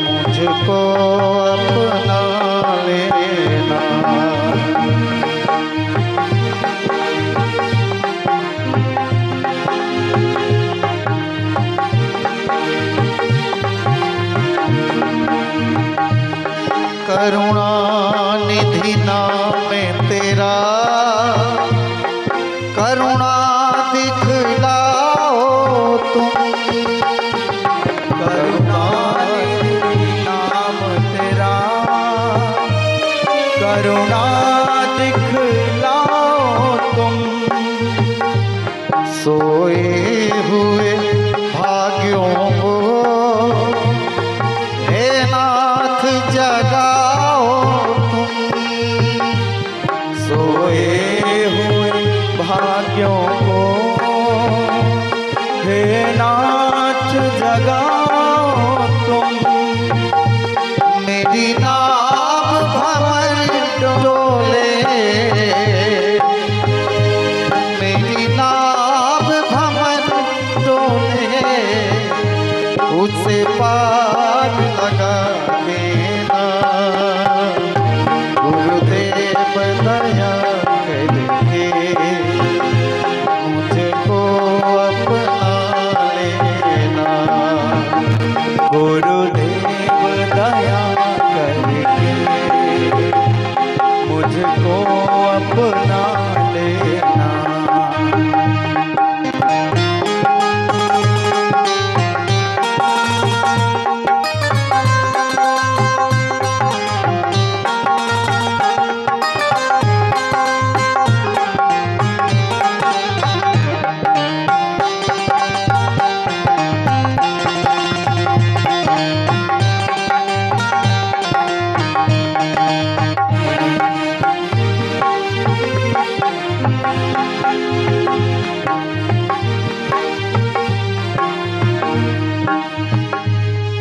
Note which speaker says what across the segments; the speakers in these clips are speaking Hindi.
Speaker 1: मुझको अपना लेना। करुणा निधि नाम तेरा, करुणा दिखलाओ तुम। करुणा निधि नाम तेरा, करुणा दिखलाओ तुम। सोए हुए भाग्यों को हे नाथ जगाओ तुम। सोए हुए भाग्यों को हे नाथ जगाओ तुम। मेरी नाव भंवर डोले, मेरी नाव भंवर डोले, उसे पार लगा देना। गुरुदेव दया करके मुझको अपना लेना। गुरुदेव दया करके मुझको अपना लेना।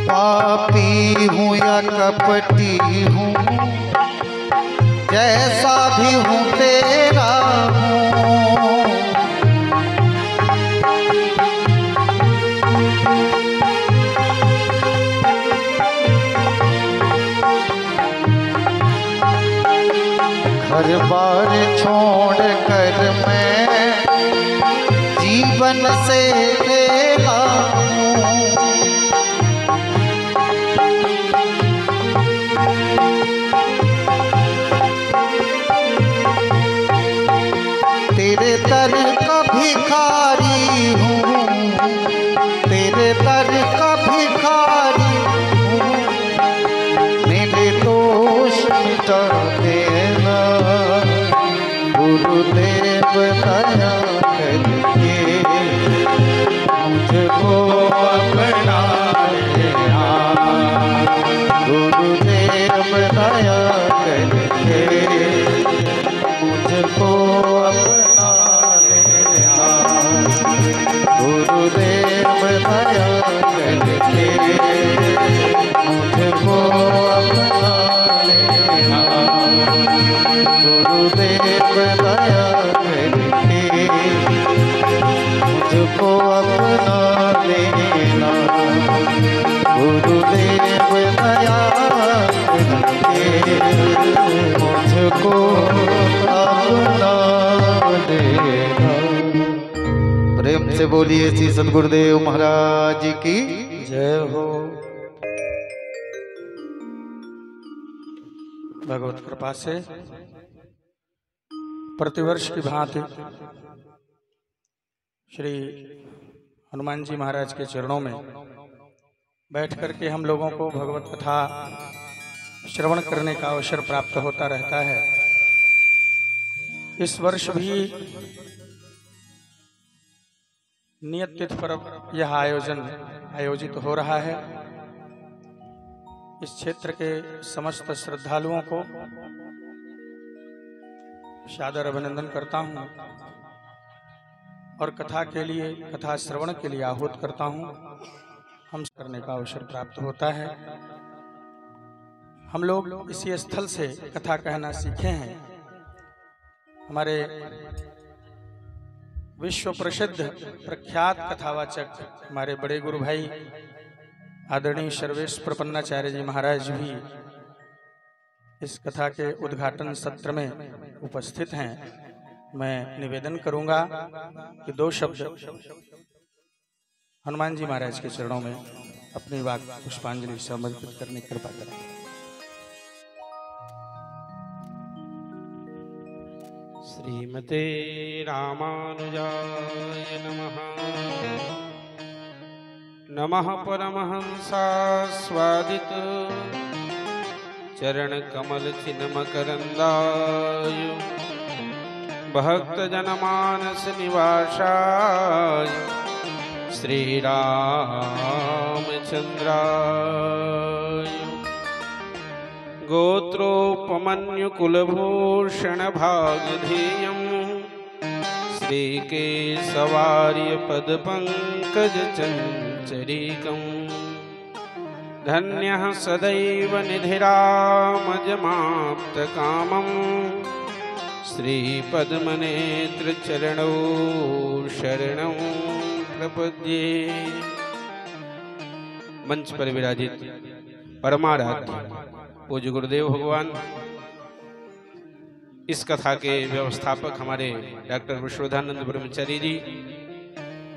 Speaker 1: पापी हूँ या कपटी हूँ, जैसा भी हूँ तेरा हूँ। घर बार छोड़ कर मैं जीवन से खेला हूँ। तेरे दर का भिखारी हूँ, तेरे दर का भिखारी हूँ। मेरे दोष मिटा देना। गुरुदेव दया करके मुझको अपना लेना। गुरुदेव दया करके मुझको अपना लेना। गुरुदेव दया करके मुझको अपना लेना। गुरुदेव दया करके मुझको अपना लेना। गुरुदेव दया करके मुझको अपना लेना। प्रेम से बोलिए श्री सद्गुरुदेव महाराज की जय हो।
Speaker 2: भगवत कृपा से प्रतिवर्ष की भांति श्री हनुमान जी महाराज के चरणों में बैठ करके हम लोगों को भगवत कथा श्रवण करने का अवसर प्राप्त होता रहता है। इस वर्ष भी नियत तिथि पर यह आयोजन आयोजित हो रहा है। इस क्षेत्र के समस्त श्रद्धालुओं को सादर अभिनंदन करता हूं और कथा के लिए, कथा श्रवण के लिए आहूत करता हूं। हम करने का अवसर प्राप्त होता है। हम लोग इसी स्थल से कथा कहना सीखे हैं। हमारे विश्व प्रसिद्ध प्रख्यात कथावाचक हमारे बड़े गुरु भाई आदरणीय सर्वेश प्रपन्नाचार्य जी महाराज भी इस कथा के उद्घाटन सत्र में उपस्थित हैं। मैं निवेदन करूंगा कि 2 शब्द हनुमान जी महाराज के चरणों में अपनी बात पुष्पांजलि समर्पित करने की कृपा करें।
Speaker 3: श्रीमते रामानुजाय नमः। नमः परमहंसास्वादित चरण कमल चिन्मकरंदाय भक्त जनमानस निवासाय श्री रामचंद्राय गोत्रोपमन्यु कुलभूषण भागधेयम् श्रीकेशवार्य पद पंकज चंचरीकम् धन्यः सदैव निधिरामजमाप्तकामम् श्रीपद्मनेत्र चरणौ शरणं प्रपद्ये। मंच पर विराजित परमाराध्य पूज्य गुरुदेव भगवान, इस कथा के व्यवस्थापक हमारे डॉक्टर विश्वधानंद ब्रह्मचारी जी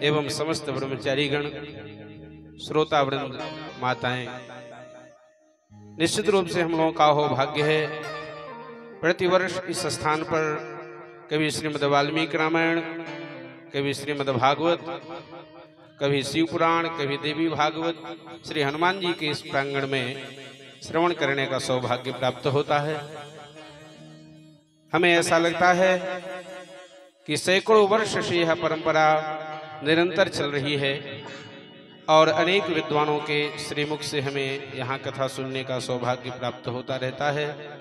Speaker 3: एवं समस्त ब्रह्मचारी गण, श्रोता वृंद, माताएं, निश्चित रूप से हम लोगों का हो भाग्य है प्रतिवर्ष इस स्थान पर कभी श्रीमद् वाल्मीकि रामायण, कभी श्रीमद् भागवत, कभी शिव पुराण, कभी देवी भागवत, श्री हनुमान जी के इस प्रांगण में श्रवण करने का सौभाग्य प्राप्त होता है। हमें ऐसा लगता है कि सैकड़ों वर्ष से यह परंपरा निरंतर चल रही है और अनेक विद्वानों के श्रीमुख से हमें यहाँ कथा सुनने का सौभाग्य प्राप्त होता रहता है।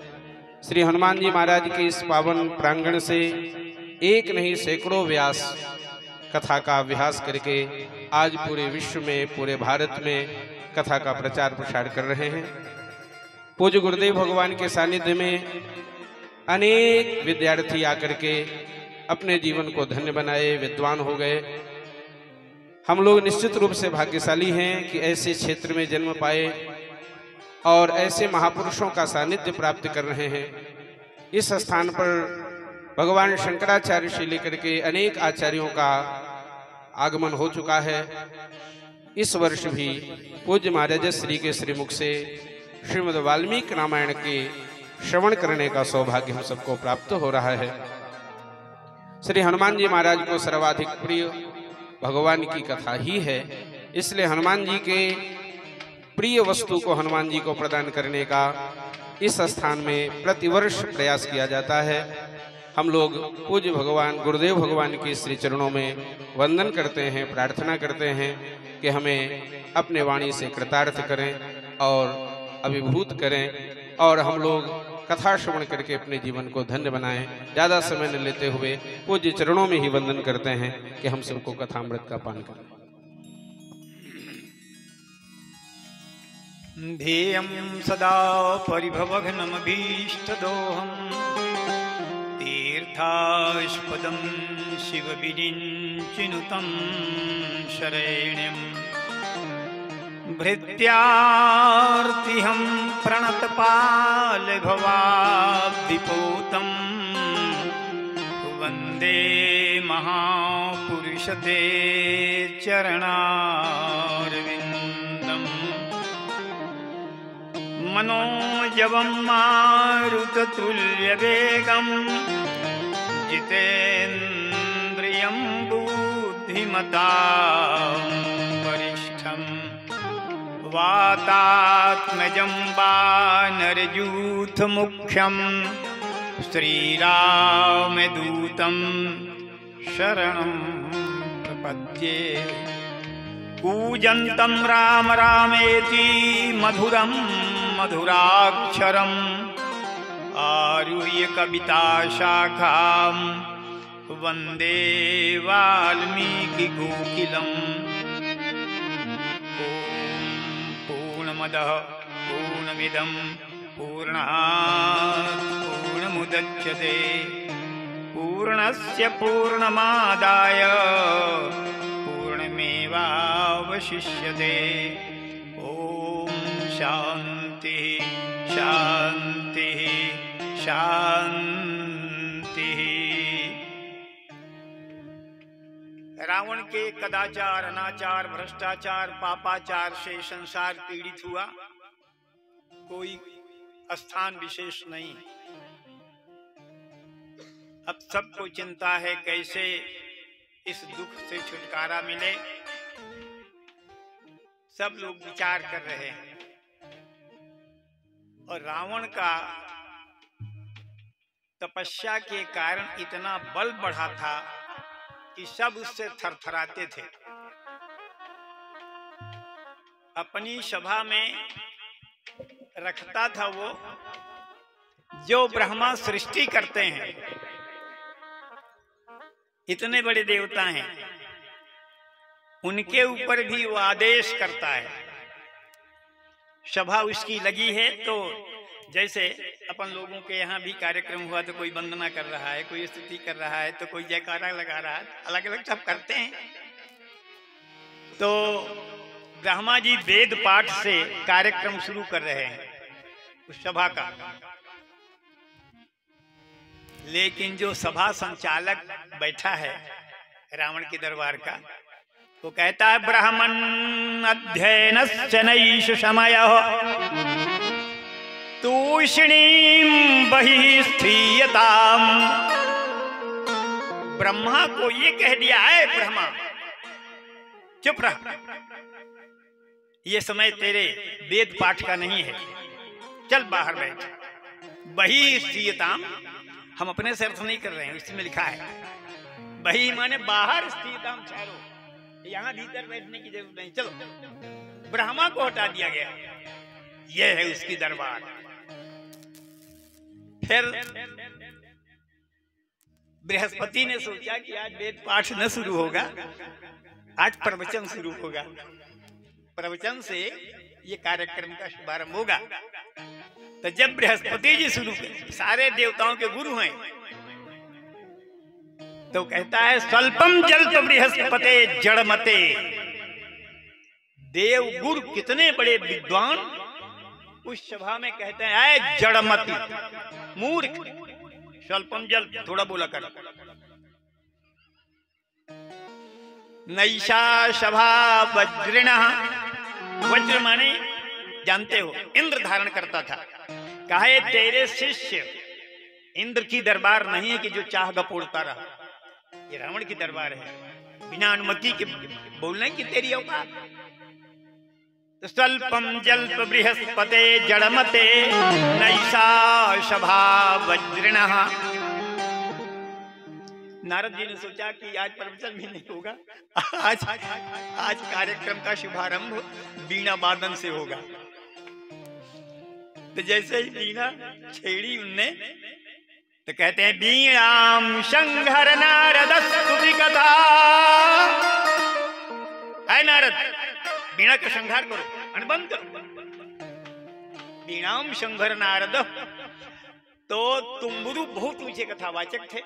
Speaker 3: श्री हनुमान जी महाराज के इस पावन प्रांगण से एक नहीं सैकड़ों व्यास कथा का अभ्यास करके आज पूरे विश्व में, पूरे भारत में कथा का प्रचार प्रसार कर रहे हैं। पूज्य गुरुदेव भगवान के सानिध्य में अनेक विद्यार्थी आकर के अपने जीवन को धन्य बनाए, विद्वान हो गए। हम लोग निश्चित रूप से भाग्यशाली हैं कि ऐसे क्षेत्र में जन्म पाए और ऐसे महापुरुषों का सानिध्य प्राप्त कर रहे हैं। इस स्थान पर भगवान शंकराचार्य से लेकर के अनेक आचार्यों का आगमन हो चुका है। इस वर्ष भी पूज्य महाराज श्री के श्रीमुख से श्रीमद् वाल्मीकि रामायण के श्रवण करने का सौभाग्य हम सबको प्राप्त हो रहा है। श्री हनुमान जी महाराज को सर्वाधिक प्रिय भगवान की कथा ही है, इसलिए हनुमान जी के प्रिय वस्तु को हनुमान जी को प्रदान करने का इस स्थान में प्रतिवर्ष प्रयास किया जाता है। हम लोग पूज्य भगवान गुरुदेव भगवान के श्री चरणों में वंदन करते हैं, प्रार्थना करते हैं कि हमें अपने वाणी से कृतार्थ करें और अभिभूत करें और हम लोग कथा श्रवण करके अपने जीवन को धन्य बनाएं। ज्यादा समय न लेते हुए पूज्य चरणों में ही वंदन करते हैं कि हम सबको कथामृत का पान करें।
Speaker 4: ध्येयं सदा परिभवघ्नमभीष्टदोहम् तीर्थास्पदं शिवविरिञ्चिनुतं शरण्यम् भृत्यार्तिहं प्रणतपालभवाब्धिपूतं वन्दे महापुरुषते चरणारविन्दम् मनोजवं मारुततुल्यवेगं जितेन्द्रियं बुद्धिमतां वरिष्ठम् वातात्मजं वानरयूथमुख्यं श्रीरामदूतं शरणं प्रपद्ये। कूजन्तं राम रामेति मधुरं मधुराक्षरम् आरुह्य कविताशाखां वन्दे वाल्मीकिकोकिलम्। पूर्णमदः पूर्णमिदं पूर्णात् पूर्णमुदच्यते पूर्णस्य पूर्णमादाय पूर्णमेवावशिष्यते। ॐ शांति शांति शांति। रावण के कदाचार, अनाचार, भ्रष्टाचार, पापाचार से संसार पीड़ित हुआ, कोई स्थान विशेष नहीं। अब सबको चिंता है कैसे इस दुख से छुटकारा मिले। सब लोग विचार कर रहे हैं और रावण का तपस्या के कारण इतना बल बढ़ा था कि सब उससे थरथराते थे। अपनी सभा में रखता था वो जो ब्रह्मा सृष्टि करते हैं, इतने बड़े देवता हैं, उनके ऊपर भी वो आदेश करता है। सभा उसकी लगी है तो जैसे अपन लोगों के यहाँ भी कार्यक्रम हुआ तो कोई वंदना कर रहा है, कोई स्तुति कर रहा है, तो कोई जयकारा लगा रहा है, अलग अलग सब करते हैं। तो ब्रह्मा जी वेद पाठ से कार्यक्रम शुरू कर रहे हैं उस सभा का। लेकिन जो सभा संचालक बैठा है रावण के दरबार का, वो कहता है ब्राह्मण अध्ययनस्य नैष समयः तूष्णीं बहिः स्थीयताम्। ब्रह्मा को ये कह दिया है, ब्रह्मा चुप रह, ये समय तेरे वेद पाठ का नहीं है, चल बाहर बैठ। बहिः स्थीयताम् हम अपने से अर्थ नहीं कर रहे हैं, इसमें लिखा है बहिः माने बाहर, स्थीयताम् ठहरो, यहाँ भीतर बैठने की जरूरत नहीं, चलो। ब्रह्मा को हटा दिया गया, यह है उसकी दरबार। फिर बृहस्पति ने सोचा कि आज वेद पाठ न शुरू होगा, आज प्रवचन शुरू होगा, प्रवचन से ये कार्यक्रम का शुभारंभ होगा। तो जब बृहस्पति जी शुरू कर, सारे देवताओं के गुरु हैं, तो कहता है स्वल्पम जल्प बृहस्पते जड़मते। देव गुरु कितने बड़े विद्वान उस सभा में कहते हैं जड़मती, मूर्ख, स्वल्पम जल, थोड़ा बोला कर। नैषा सभा वज्रिणः, वज्र माने जानते हो इंद्र धारण करता था। कहे तेरे शिष्य इंद्र की दरबार नहीं है कि जो चाह गपोड़ता रहा, ये रावण की दरबार है, बिना अनुमति के बोलने की तेरी औकात। तो स्वल्पम जल्प बृहस्पते जड़मते नैषा सभा वज्रिणः। नारद जी ने सोचा कि आज प्रवचन भी नहीं होगा, आज कार्यक्रम का शुभारंभ वीणा वादन से होगा। तो जैसे ही वीणा छेड़ी उनने, तो कहते हैं वीणाम संघर नारद स्तुति कथा। है नारद, वीणा का संहार करो, अनबंद करो। वीणाम संघर नारद, तो तुम्बुरु बहुत ऊंचे कथावाचक थे।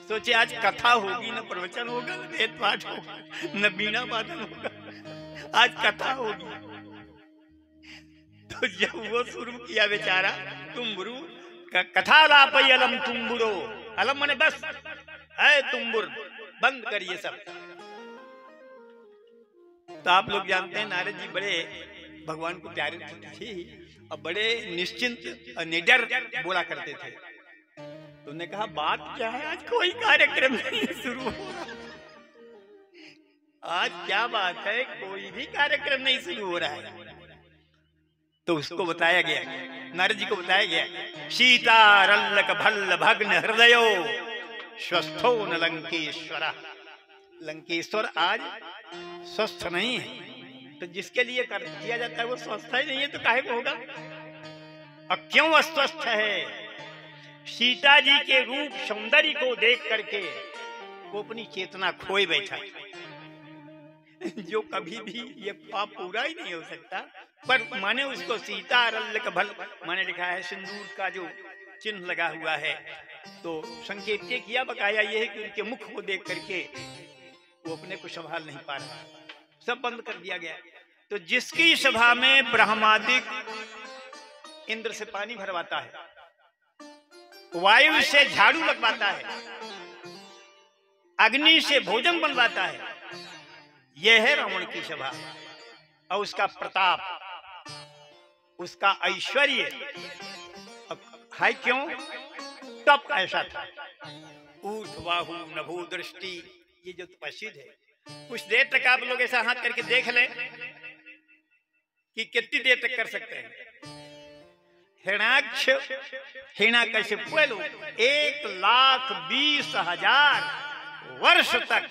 Speaker 4: सोचे आज कथा होगी, न प्रवचन होगा, न वेद पाठ होगा, न वीणा वादन होगा, आज कथा होगी। तो जब वो शुरू किया बेचारा तुम्बुरु कथालापय अलम तुम्बुरो, अलम माने बस, है तुम्बुर, बंद करिए सब। तो आप लोग जानते हैं नारद जी बड़े भगवान को प्यारे थे और बड़े निश्चिंत और निडर बोला करते थे। तो उन्होंने कहा बात क्या है, आज कोई कार्यक्रम नहीं शुरू हो, आज क्या बात है, कोई भी कार्यक्रम नहीं शुरू हो रहा है। तो उसको बताया गया, नारद जी को बताया गया, सीता रल्लक भल्ल भग्न हृदयो स्वस्थो न लंकेश्वर। लंकेश्वर आज स्वस्थ नहीं है, तो जिसके लिए कर किया जाता है वो स्वस्थ ही नहीं है, तो काहे को होगा। और क्यों अस्वस्थ है, सीता जी के रूप सौंदर्य को देख करके वो अपनी चेतना खोए बैठा। जो कभी भी ये पाप पूरा ही नहीं हो सकता, पर माने उसको सीता रल्लक भल माने लिखा है, सिंदूर का जो चिन्ह लगा हुआ है, तो संकेत ये किया बकाया ये है कि उनके मुख को देख करके वो अपने को संभाल नहीं पा रहा, सब बंद कर दिया गया। तो जिसकी सभा में ब्रह्मादिक इंद्र से पानी भरवाता है, वायु से झाड़ू लगवाता है, अग्नि से भोजन बनवाता है, यह है रावण की सभा। और उसका प्रताप, उसका ऐश्वर्य है क्यों? तब ऐसा था। ऊर्ध्वाहु नभो दृष्टि, ये जो तपस्विद है, कुछ देर तक आप लोग ऐसा हाथ करके देख लें कि कितनी देर तक कर सकते हैं। हिरण्याक्ष हिरण्यकशिपु लोग 1,20,000 वर्ष तक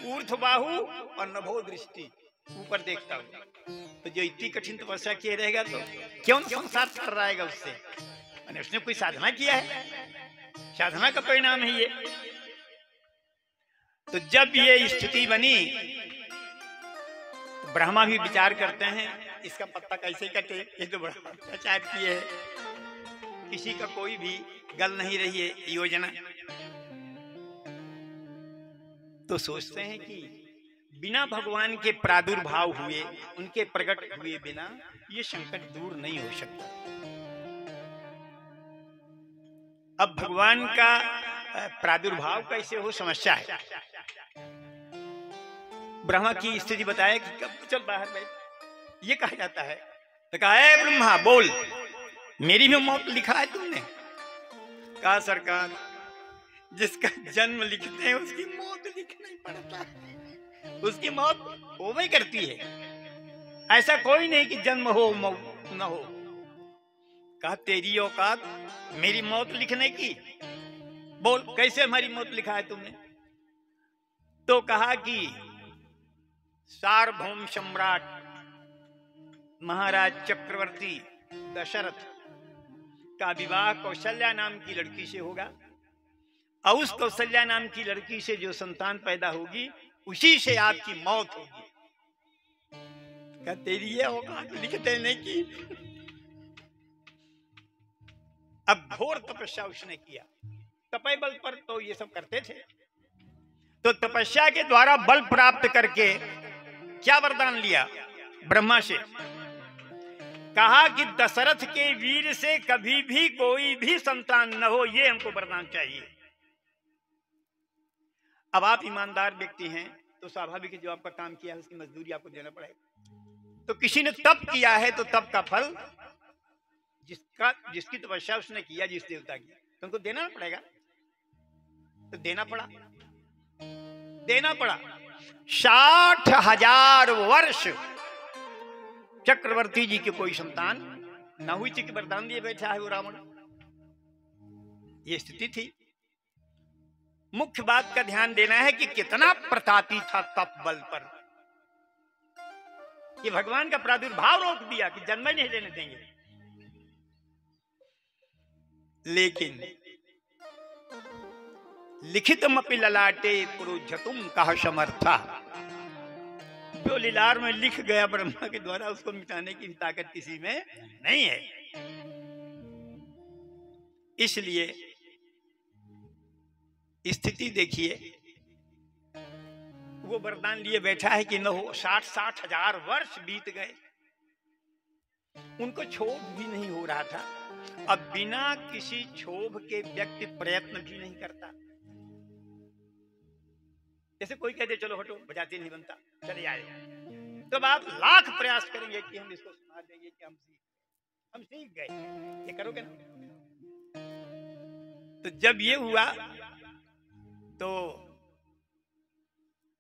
Speaker 4: ऊर्ध्वबाहु और नभो दृष्टि ऊपर देखता हूं। तो जो इतनी कठिन तपस्या किए रहेगा तो क्यों संसार कर रहेगा उससे? मैंने उसने कोई साधना किया है, साधना का परिणाम है ये। तो जब ये स्थिति बनी, ब्रह्मा भी विचार करते हैं इसका पत्ता कैसे कटे, ये तो बड़ा प्रचार किए है, किसी का कोई भी गल नहीं रही है योजना। तो सोचते हैं कि बिना भगवान के प्रादुर्भाव हुए, उनके प्रकट हुए बिना ये संकट दूर नहीं हो सकता। अब भगवान का प्रादुर्भाव कैसे हो, समस्या है। ब्रह्मा की स्थिति बताया कि कब चल बाहर बैठ, ये कहा जाता है। तो कहा है ब्रह्मा बोल, मेरी भी मौत लिखा है तुमने? कहा सरकार, जिसका जन्म लिखते हैं उसकी मौत लिखना ही पड़ता है, उसकी मौत होवे करती है। ऐसा कोई नहीं कि जन्म हो मौत न हो। कहा तेरी औकात मेरी मौत लिखने की? बोल कैसे हमारी मौत लिखा है तुमने? तो कहा कि सार्वभौम सम्राट महाराज चक्रवर्ती दशरथ का विवाह कौशल्या नाम की लड़की से होगा, और उस कौशल्या नाम की लड़की से जो संतान पैदा होगी उसी से आपकी मौत होगी। क्या तेरी ये औकात लिखते नहीं की? अब घोर तपस्या उसने किया, तपय बल पर तो ये सब करते थे। तो तपस्या के द्वारा बल प्राप्त करके क्या वरदान लिया ब्रह्मा से? कहा कि दशरथ के वीर से कभी भी कोई भी संतान न हो, ये हमको वरदान चाहिए। अब आप ईमानदार व्यक्ति हैं तो स्वाभाविक है, जो आपका काम किया है उसकी मजदूरी आपको देना पड़ेगा। तो किसी ने तप किया है तो तप का फल जिसकी तपस्या उसने किया, जिस देवता की, तो उनको देना पड़ेगा। तो देना पड़ा 60,000 वर्ष चक्रवर्ती जी के कोई संतान न हुई थी कि वरदान दिए बैठा है वो रावण। ये स्थिति थी। मुख्य बात का ध्यान देना है कि कितना प्रतापी था तप बल पर। ये भगवान का प्रादुर्भाव रोक दिया कि जन्म नहीं लेने देंगे। लेकिन लिखितमपि ललाटे पुरुषतुम कह समर्था, जो लीलार में लिख गया ब्रह्मा के द्वारा उसको मिटाने की ताकत किसी में नहीं है। इसलिए स्थिति देखिए, वो वरदान लिए बैठा है कि न हो। 60,000 वर्ष बीत गए, उनको क्षोभ भी नहीं हो रहा था। अब बिना किसी क्षोभ के व्यक्ति प्रयत्न भी नहीं करता। जैसे कोई कहते चलो हटो, बजाते नहीं बनता, चले आए, तो आप लाख प्रयास करेंगे कि हम इसको सुना देंगे कि हम सीख गए, ये करोगे ना। तो जब ये हुआ तो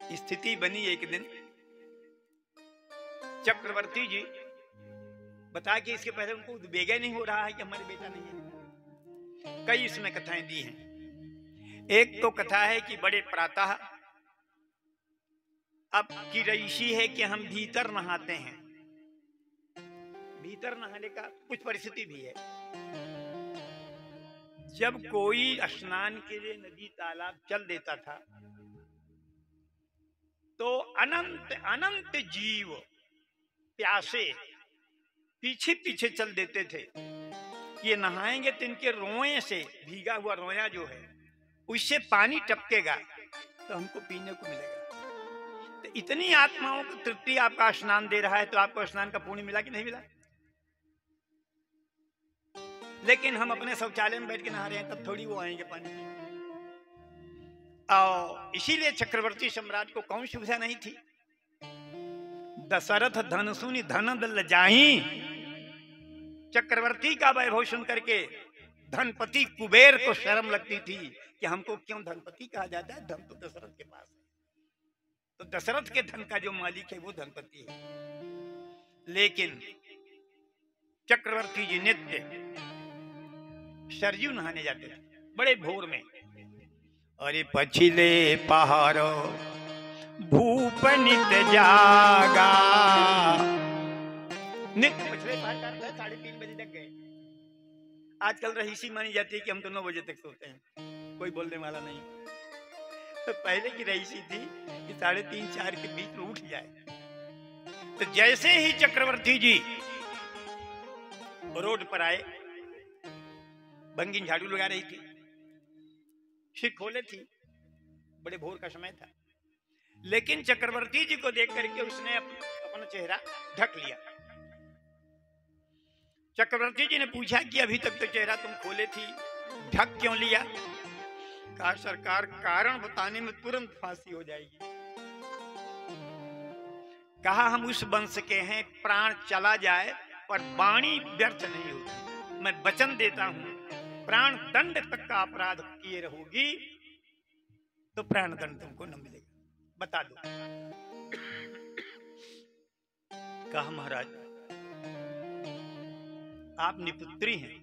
Speaker 4: स्थिति बनी। एक दिन चक्रवर्ती जी बता कि इसके पहले उनको उद्वेग नहीं हो रहा है कि हमारे बेटा नहीं है। कई इसमें कथाएं दी हैं। एक तो कथा है कि बड़े प्रातः अब की रईसी है कि हम भीतर नहाते हैं। भीतर नहाने का कुछ परिस्थिति भी है। जब कोई स्नान के लिए नदी तालाब चल देता था तो अनंत अनंत जीव प्यासे पीछे पीछे चल देते थे कि ये नहाएंगे तो इनके रोए से, भीगा हुआ रोया जो है उससे पानी टपकेगा तो हमको पीने को मिलेगा। तो इतनी आत्माओं को तृप्ति आपका स्नान दे रहा है, तो आपको स्नान का पुण्य मिला कि नहीं मिला? लेकिन हम अपने शौचालय में बैठ के नहा रहे हैं, तब थोड़ी वो आएंगे पानी में। और इसीलिए चक्रवर्ती सम्राट को कौन सुविधा नहीं थी? दशरथ धन सुनी धन दल जाही। चक्रवर्ती का वैभव सुन करके धनपति कुबेर को शर्म लगती थी कि हमको क्यों धनपति कहा जाता है, धन तो दशरथ के पास है। तो दशरथ के धन का जो मालिक है वो धनपति है। लेकिन चक्रवर्ती जी नित्य सरयू नहाने जाते थे बड़े भोर में। अरे पछिले पहाड़ भूप नित्य जागा। नित्य पिछले पहाड़ 3:30 बजे तक गए। आजकल रहीसी मानी जाती है कि हम तो 9 बजे तक सोते हैं, कोई बोलने वाला नहीं। तो पहले की रहीसी थी कि 3:30-4 के बीच में उठ जाए। तो जैसे ही चक्रवर्ती जी रोड पर आए, भंगिन झाड़ू लगा रही थी, सिर खोले थी, बड़े भोर का समय था। लेकिन चक्रवर्ती जी को देख करके उसने अपना चेहरा ढक लिया। चक्रवर्ती जी ने पूछा कि अभी तक तो चेहरा तुम खोले थी, ढक क्यों लिया? कहा सरकार, कारण बताने में तुरंत फांसी हो जाएगी। कहा हम उस वंश के हैं, प्राण चला जाए पर वाणी व्यर्थ नहीं होती। मैं वचन देता हूं, प्राण दंड तक का अपराध किए रहोगी तो प्राण दंड तुमको न मिलेगा, बता दो। कहा महाराज आप निपुत्री हैं,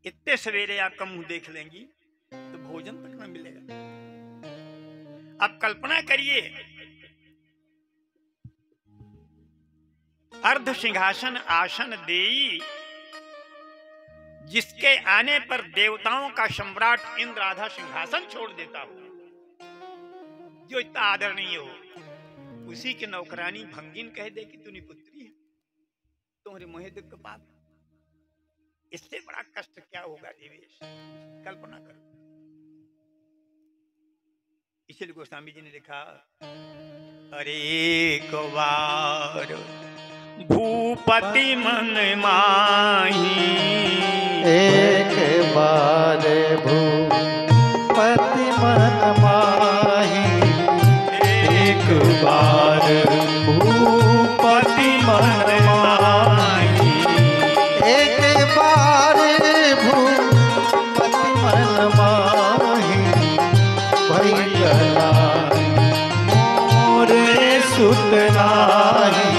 Speaker 4: इतने सवेरे आपका मुंह देख लेंगी तो भोजन तक न मिलेगा। अब कल्पना करिए, अर्ध सिंहासन आसन देई, जिसके आने पर देवताओं का सम्राट इंद्र आधा सिंहासन छोड़ देता हो, जो इतना आदरणीय हो, उसी के नौकरानी भंगिन कह दे कि तू निपुत्री है, तुम्हारे मोहे दुख का पाप। इससे बड़ा कष्ट क्या होगा देवेश, कल्पना करो। इसलिए गोस्वामी जी ने लिखा, अरे एक बार भूपति मन माही,
Speaker 1: एक बार भूपति मन माही,
Speaker 4: एक बार भूपति मन माही,
Speaker 1: एक बार भूपति मन माही, भई गलाई मोरे सुत नाही,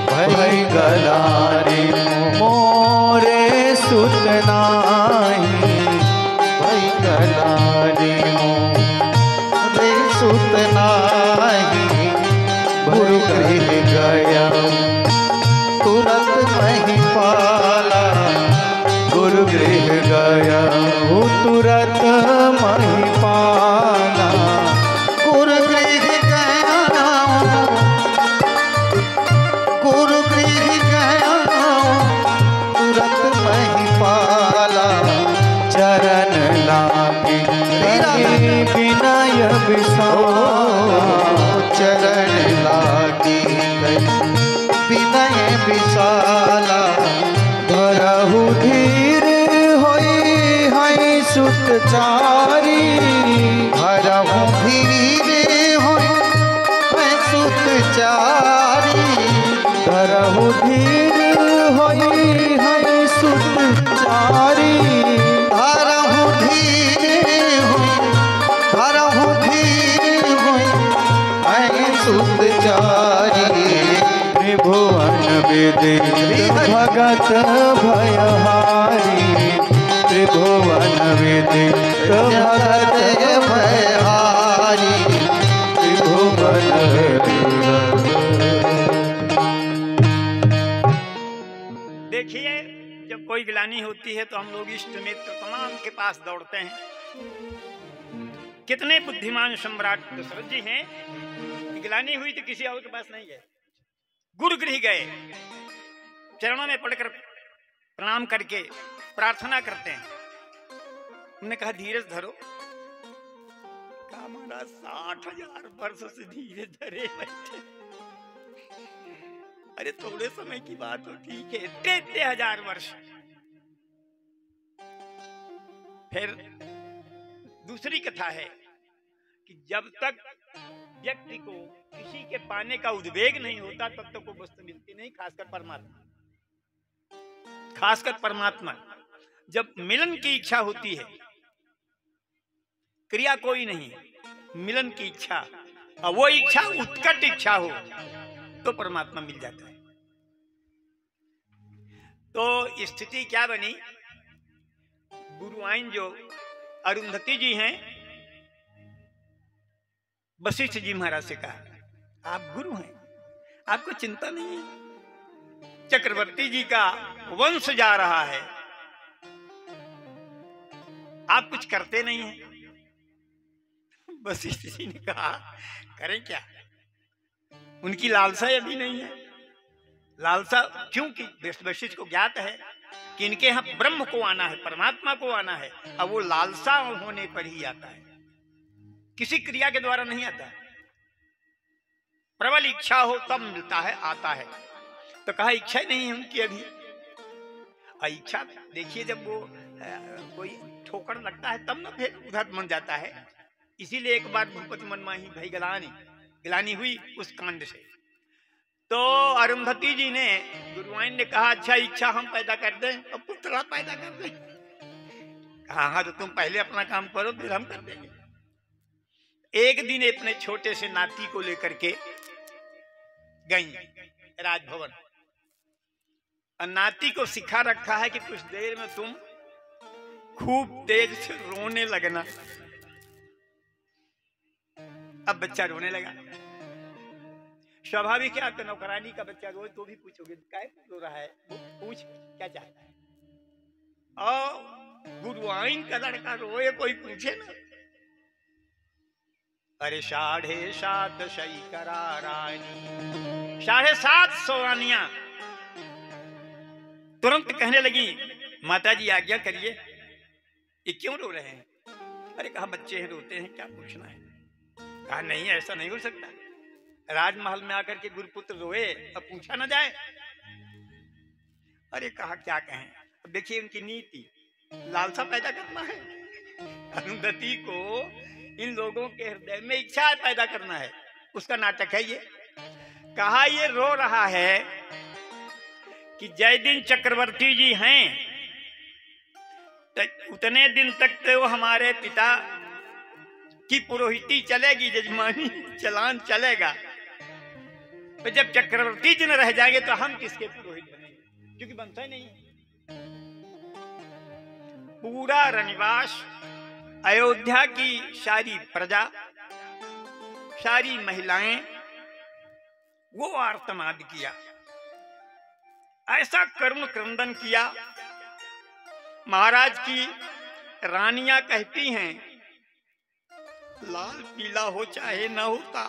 Speaker 1: भई गलाई मोरे सुत नाही, भई गलाई मोरे सुत नाही, गुरु गृह गया तुरंत नहीं पाला, गुरु गृह गया तुरंत नहीं पाला, गुरु गृह गया, गुरु गृह गया तुरंत नहीं पाला, चरण लागे विनय विशाला, चरण लागे विनय विशाला, धरहु धीर होई है सुतचारी, धरहु धीर होई है सुतचारी, धरहु धीर होई है सुतचारी, धरहु धीर होई, धरहु धीर होई है सुतचारी, त्रिभुवन विदित भगत भयहारी, त्रिभुवन विदित भगत भयहारी, त्रिभुवन।
Speaker 4: देखिए, जब कोई गिलानी होती है तो हम लोग इष्ट मित्र तमाम के पास दौड़ते हैं। कितने बुद्धिमान सम्राट दशरथ जी हैं, गिलानी हुई तो किसी और के पास नहीं गए, गुरु गृह गए, चरणों में पड़कर प्रणाम करके प्रार्थना करते हैं। उन्होंने कहा धीरज धरो, कहा महाराज 60,000 वर्ष से धीरे धरे बैठे। अरे थोड़े समय की बात हो, ठीक है, इतने हजार वर्ष। फिर दूसरी कथा है कि जब तक व्यक्ति को किसी के पाने का उद्वेग नहीं होता तब तक वो वस्तु मिलती नहीं, खासकर परमात्मा। खासकर परमात्मा जब मिलन की इच्छा होती है, क्रिया कोई नहीं, मिलन की इच्छा, और वो इच्छा उत्कट इच्छा हो तो परमात्मा मिल जाता है। तो स्थिति क्या बनी, गुरुआइन जो अरुंधति जी हैं, वशिष्ठ जी महाराज से कहा आप गुरु हैं, आपको चिंता नहीं है, चक्रवर्ती जी का वंश जा रहा है, आप कुछ करते नहीं हैं। वशिष्ठ जी ने कहा करें क्या, उनकी लालसा अभी नहीं है। लालसा क्योंकि वशिष्ठ को ज्ञात है कि इनके यहाँ ब्रह्म को आना है, परमात्मा को आना है, अब वो लालसा होने पर ही आता है, किसी क्रिया के द्वारा नहीं आता। प्रबल इच्छा हो तब मिलता है, आता है। तो कहा इच्छा ही नहीं है उनकी अभी। इच्छा देखिए, जब वो कोई ठोकर लगता है तब ना फिर उधर मन जाता है। इसीलिए एक बार भूपति मन माही भाई गिलानी हुई उस कांड से। तो अरुंधति जी ने, गुरुआइन ने कहा अच्छा इच्छा हम पैदा कर दें और पुत्र पैदा कर दें। कहा हाँ, तो तुम पहले अपना काम करो फिर हम कर देंगे। एक दिन अपने छोटे से नाती को लेकर के गई राजभवन, और नाती को सिखा रखा है कि कुछ देर में तुम खूब तेज से रोने लगना। अब बच्चा रोने लगा, स्वाभाविक है, तो नौकरानी का बच्चा रोए तो भी पूछोगे क्या रो रहा है, वो पूछ क्या चाहता है। और गुरुआइन का लड़का रोए कोई पूछे ना। अरे 7.5 सही करा रानी, 7.5 रानियां तुरंत कहने लगी माता जी आज्ञा करिए, ये क्यों रो रहे हैं। अरे कहा बच्चे हैं रोते हैं, क्या पूछना है। कहा नहीं ऐसा नहीं हो सकता, राजमहल में आकर के गुरुपुत्र रोए अब पूछा ना जाए। अरे कहा क्या कहें, अब देखिए उनकी नीति, लालसा पैदा करना है अरुंधति को, इन लोगों के हृदय में इच्छा पैदा करना है, उसका नाटक है ये। कहा ये रो रहा है कि जय दिन चक्रवर्ती जी हैं उतने दिन तक तो हमारे पिता की पुरोहिती चलेगी, जजमानी चलान चलेगा, तो जब चक्रवर्ती जी न रह जाएंगे तो हम किसके पुरोहित बनेंगे, क्योंकि बनता ही नहीं। पूरा रनिवास, अयोध्या की सारी प्रजा, सारी महिलाएं, वो आर्तनाद किया, ऐसा करुण क्रंदन किया। महाराज की रानियां कहती हैं लाल पीला हो चाहे ना होता,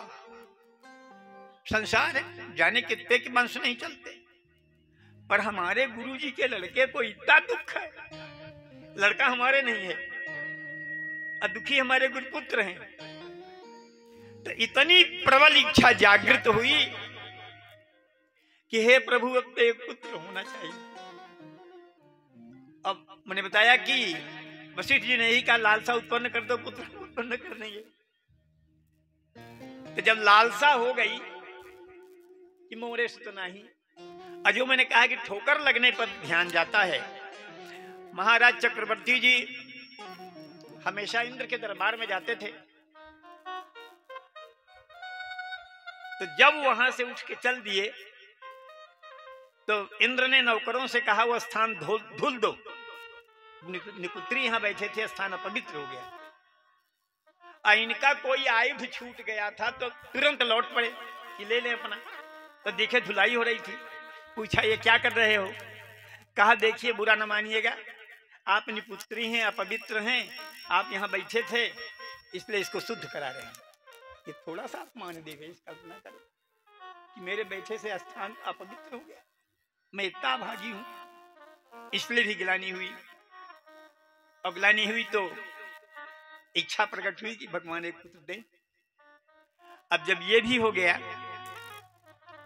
Speaker 4: संसार है, जाने कितने के वंश नहीं चलते, पर हमारे गुरुजी के लड़के को इतना दुख है, लड़का हमारे नहीं है और दुखी हमारे गुरुपुत्र हैं। तो इतनी प्रबल इच्छा जागृत हुई कि हे प्रभु अब तो एक पुत्र होना चाहिए। अब मैंने बताया कि वशिष्ठ जी ने ही कहा लालसा उत्पन्न कर दो, पुत्र उत्पन्न कर देंगे। तो जब लालसा हो गई कि मोरे से तो नहीं, अजो मैंने कहा कि ठोकर लगने पर ध्यान जाता है। महाराज चक्रवर्ती जी हमेशा इंद्र के दरबार में जाते थे, तो जब वहां से उठ के चल दिए तो इंद्र ने नौकरों से कहा वो स्थान धुल दो। निकुत्री यहां बैठे थे, स्थान अपवित्र हो गया। इनका कोई आयुध छूट गया था तो तुरंत लौट पड़े कि ले ले अपना। तो देखे धुलाई हो रही थी, पूछा ये क्या कर रहे हो। कहा देखिए बुरा न मानिएगा, आप निपुत्री हैं, अपवित्र हैं, आप यहाँ बैठे थे इसलिए इसको शुद्ध करा रहे हैं। ये थोड़ा सा आप मान देवे, इस कल्पना करो कि मेरे बैठे से स्थान अपवित्र हो गया, मैं इतना भागी हूं, इसलिए भी गिलानी हुई। और गिलानी हुई तो इच्छा प्रकट हुई कि भगवान एक पुत्र दें। अब जब ये भी हो गया,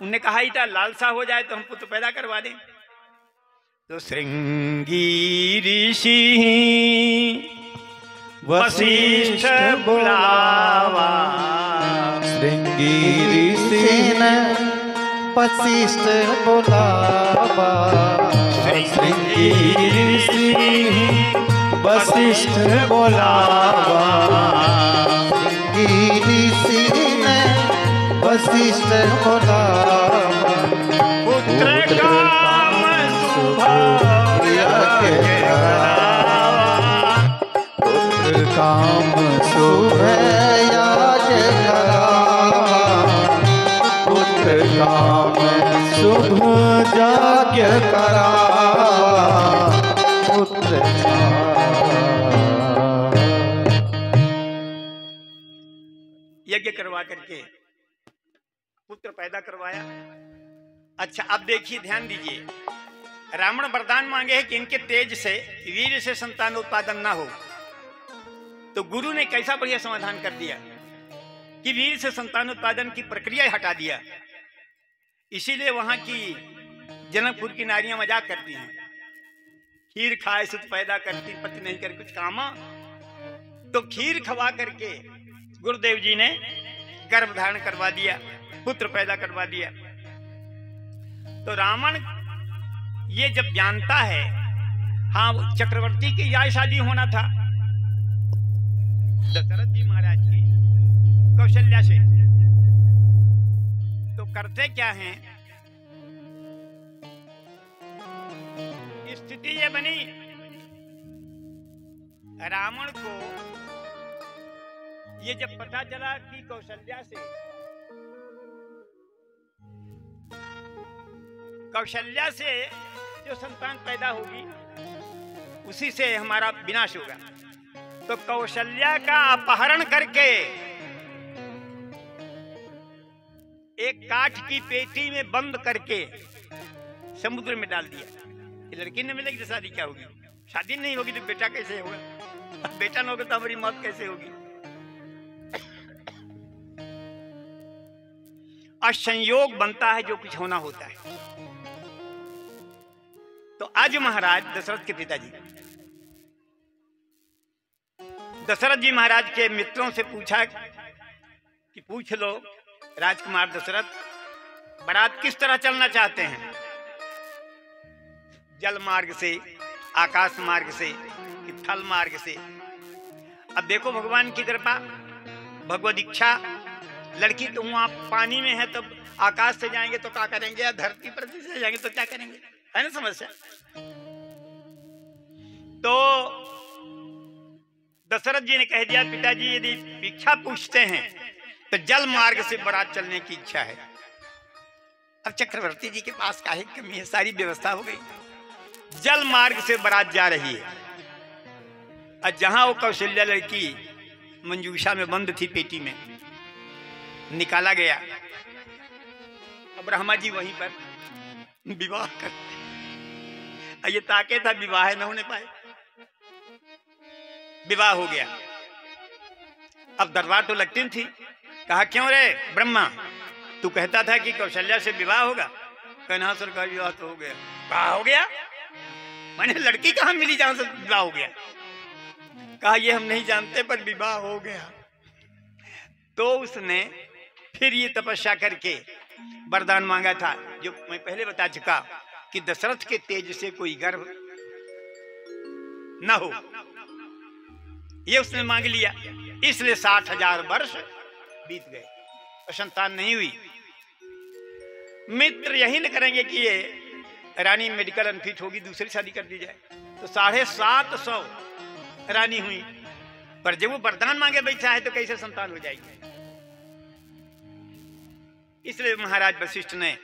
Speaker 4: उनने कहा ही था लालसा हो जाए तो हम पुत्र पैदा करवा दें। तो श्रृंगी ऋषि वशिष्ठ बुलावा,
Speaker 1: श्रृंगी ऋषि ने वशिष्ठ बुलावा, श्रृंगी ऋषि वशिष्ठ बुलावा, श्रृंगी ऋषि ने वशिष्ठ बुलावा,
Speaker 4: पुत्र काम शुभ
Speaker 1: यज्ञ करावा, पुत्र काम शुभ यज्ञ करावा, पुत्र काम शुभ यज्ञ करावा, पुत्र
Speaker 4: यज्ञ करवा करके पुत्र पैदा करवाया। अच्छा, अब देखिए, ध्यान दीजिए, रावण वरदान मांगे है कि इनके तेज से, वीर से संतान उत्पादन ना हो। तो गुरु ने कैसा बढ़िया समाधान कर दिया कि वीर से संतान उत्पादन की प्रक्रिया हटा दिया। इसीलिए वहां की जनकपुर की नारियां मजाक करती हैं, खीर खाए सुत पैदा करती, पति नहीं कर कुछ कामा। तो खीर खवा करके गुरुदेव जी ने गर्भ धारण करवा दिया, पुत्र पैदा करवा दिया। तो रावण ये जब जानता है, हाँ, चक्रवर्ती की यह शादी होना था दशरथ जी महाराज की कौशल्या से। तो करते क्या हैं, स्थिति ये बनी, रावण को ये जब पता चला कि कौशल्या से जो संतान पैदा होगी उसी से हमारा विनाश होगा, तो कौशल्या का अपहरण करके एक काठ की पेटी में बंद करके समुद्र में डाल दिया। ये लड़की नहीं मिलेगी तो शादी क्या होगी, शादी नहीं होगी तो बेटा कैसे होगा, बेटा न होगा तो हमारी मौत कैसे होगी। असंयोग बनता है जो कुछ होना होता है। तो आज महाराज दशरथ के पिताजी, दशरथ जी महाराज के मित्रों से पूछा कि पूछ लो राजकुमार दशरथ, बारात किस तरह चलना चाहते हैं, जल मार्ग से, आकाश मार्ग से कि थल मार्ग से। अब देखो भगवान की कृपा, भगवद इच्छा, लड़की तो वहां पानी में है, तब आकाश से जाएंगे तो क्या करेंगे, या धरती पर से जाएंगे तो क्या करेंगे, है ना समस्या। तो दशरथ जी ने कह दिया, पिताजी यदि भिक्षा पूछते हैं तो जल मार्ग से बारात चलने की इच्छा है। अब चक्रवर्ती जी के पास काहे कमी है, सारी व्यवस्था हो गई, जल मार्ग से बारात जा रही है। और जहां वो कौशल्या लड़की मंजूषा में बंद थी पेटी में, निकाला गया। अब ब्रह्मा जी वहीं पर विवाह कर, ये ताके था विवाह न होने पाए, विवाह हो गया। अब दरबार तो लगती थी, कहा क्यों रे ब्रह्मा, तू कहता था कि कौशल्या से विवाह होगा, कहना सरकार विवाह तो हो गया। कहा हो गया, मैंने लड़की कहां मिली जहां से विवाह हो गया। कहा ये हम नहीं जानते पर विवाह हो गया। तो उसने फिर ये तपस्या करके वरदान मांगा था, जो मैं पहले बता चुका कि दशरथ के तेज से कोई गर्भ न हो, ये उसने मांग लिया। इसलिए 60,000 वर्ष बीत गए और संतान नहीं हुई। मित्र यही न करेंगे कि ये रानी मेडिकल अनफिट होगी, दूसरी शादी कर दी जाए। तो 750 रानी हुई, पर जब वो वरदान मांगे बैठा है तो कैसे संतान हो जाएगी। इसलिए महाराज वशिष्ठ ने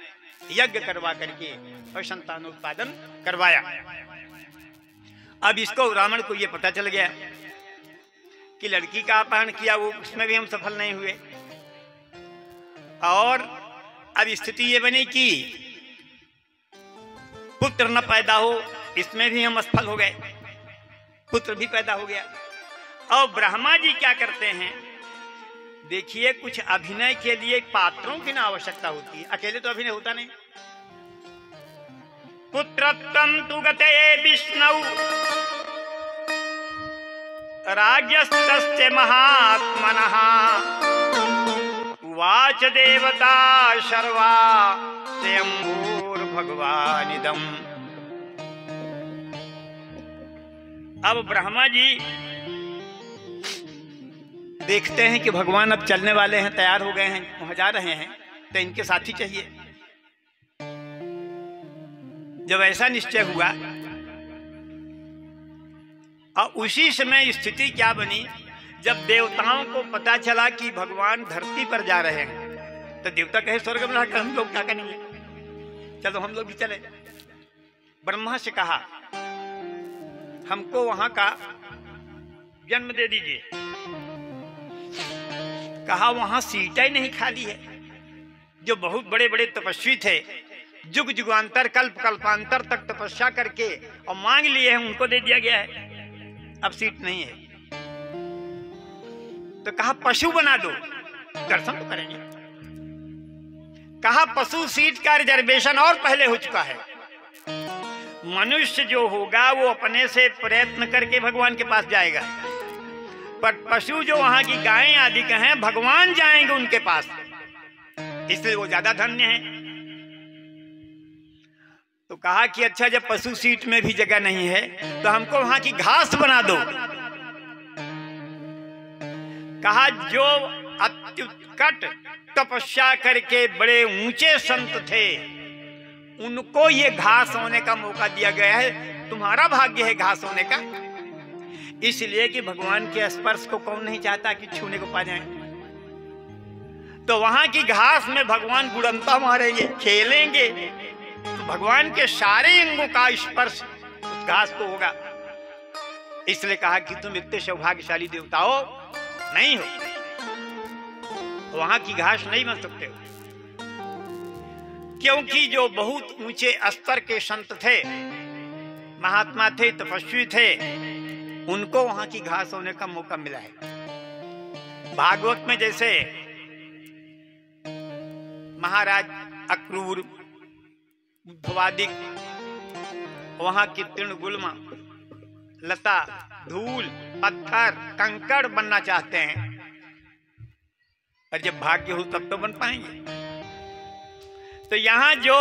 Speaker 4: यज्ञ करवा करके और संतान उत्पादन करवाया। अब इसको रावण को यह पता चल गया कि लड़की का अपहरण किया, वो उसमें भी हम सफल नहीं हुए। और अब स्थिति ये बनी कि पुत्र न पैदा हो, इसमें भी हम असफल हो गए। पुत्र भी पैदा हो गया। और ब्रह्मा जी क्या करते हैं, देखिए कुछ अभिनय के लिए पात्रों की ना आवश्यकता होती है, अकेले तो अभिनय होता नहीं। पुत्रत्वं तु गते विष्णु राज्यस्तस्य महात्मनः उवाच देवता शर्वा स्वयंभूर्भगवानिदम्। अब ब्रह्मा जी देखते हैं कि भगवान अब चलने वाले हैं, तैयार हो गए हैं, वहां जा रहे हैं, तो इनके साथी चाहिए। जब ऐसा निश्चय हुआ और उसी समय स्थिति क्या बनी, जब देवताओं को पता चला कि भगवान धरती पर जा रहे हैं, तो देवता कहे स्वर्ग में रहकर हम लोग क्या करेंगे, चलो हम लोग भी चले। ब्रह्मा से कहा हमको वहां का जन्म दे दीजिए। कहा वहां सीटें ही नहीं खाली है। जो बहुत बड़े बड़े तपस्वी थे, जुग जुगांतर कल्प कल्पांतर तक तपस्या करके और मांग लिए हैं, उनको दे दिया गया है, अब सीट नहीं है। तो कहा पशु बना दो, दर्शन तो करेंगे। कहा पशु सीट का रिजर्वेशन और पहले हो चुका है। मनुष्य जो होगा वो अपने से प्रयत्न करके भगवान के पास जाएगा, पर पशु जो वहां की गायें आदि के हैं, भगवान जाएंगे उनके पास, इसलिए वो ज्यादा धन्य है। तो कहा कि अच्छा जब पशु सीट में भी जगह नहीं है तो हमको वहां की घास बना दो। कहा जो अत्युत्कट तपस्या करके बड़े ऊंचे संत थे, उनको ये घास होने का मौका दिया गया है, तुम्हारा भाग्य है घास होने का। इसलिए कि भगवान के स्पर्श को कौन नहीं चाहता कि छूने को पा जाए। तो वहां की घास में भगवान गुड़ंता मारेंगे, खेलेंगे, तो भगवान के सारे अंगों का स्पर्श उस घास को होगा। इसलिए कहा कि तुम इतने सौभाग्यशाली देवता हो नहीं हो, वहां की घास नहीं बन सकते हो। क्योंकि जो बहुत ऊंचे स्तर के संत थे, महात्मा थे, तपस्वी थे, उनको वहां की घास होने का मौका मिला है। भागवत में जैसे महाराज अक्रूर, उद्धवादिक, वहां की तृणगुल्मा, लता, धूल, पत्थर, कंकड़ बनना चाहते हैं, और जब भाग्य हो तब तो बन पाएंगे। तो यहां जो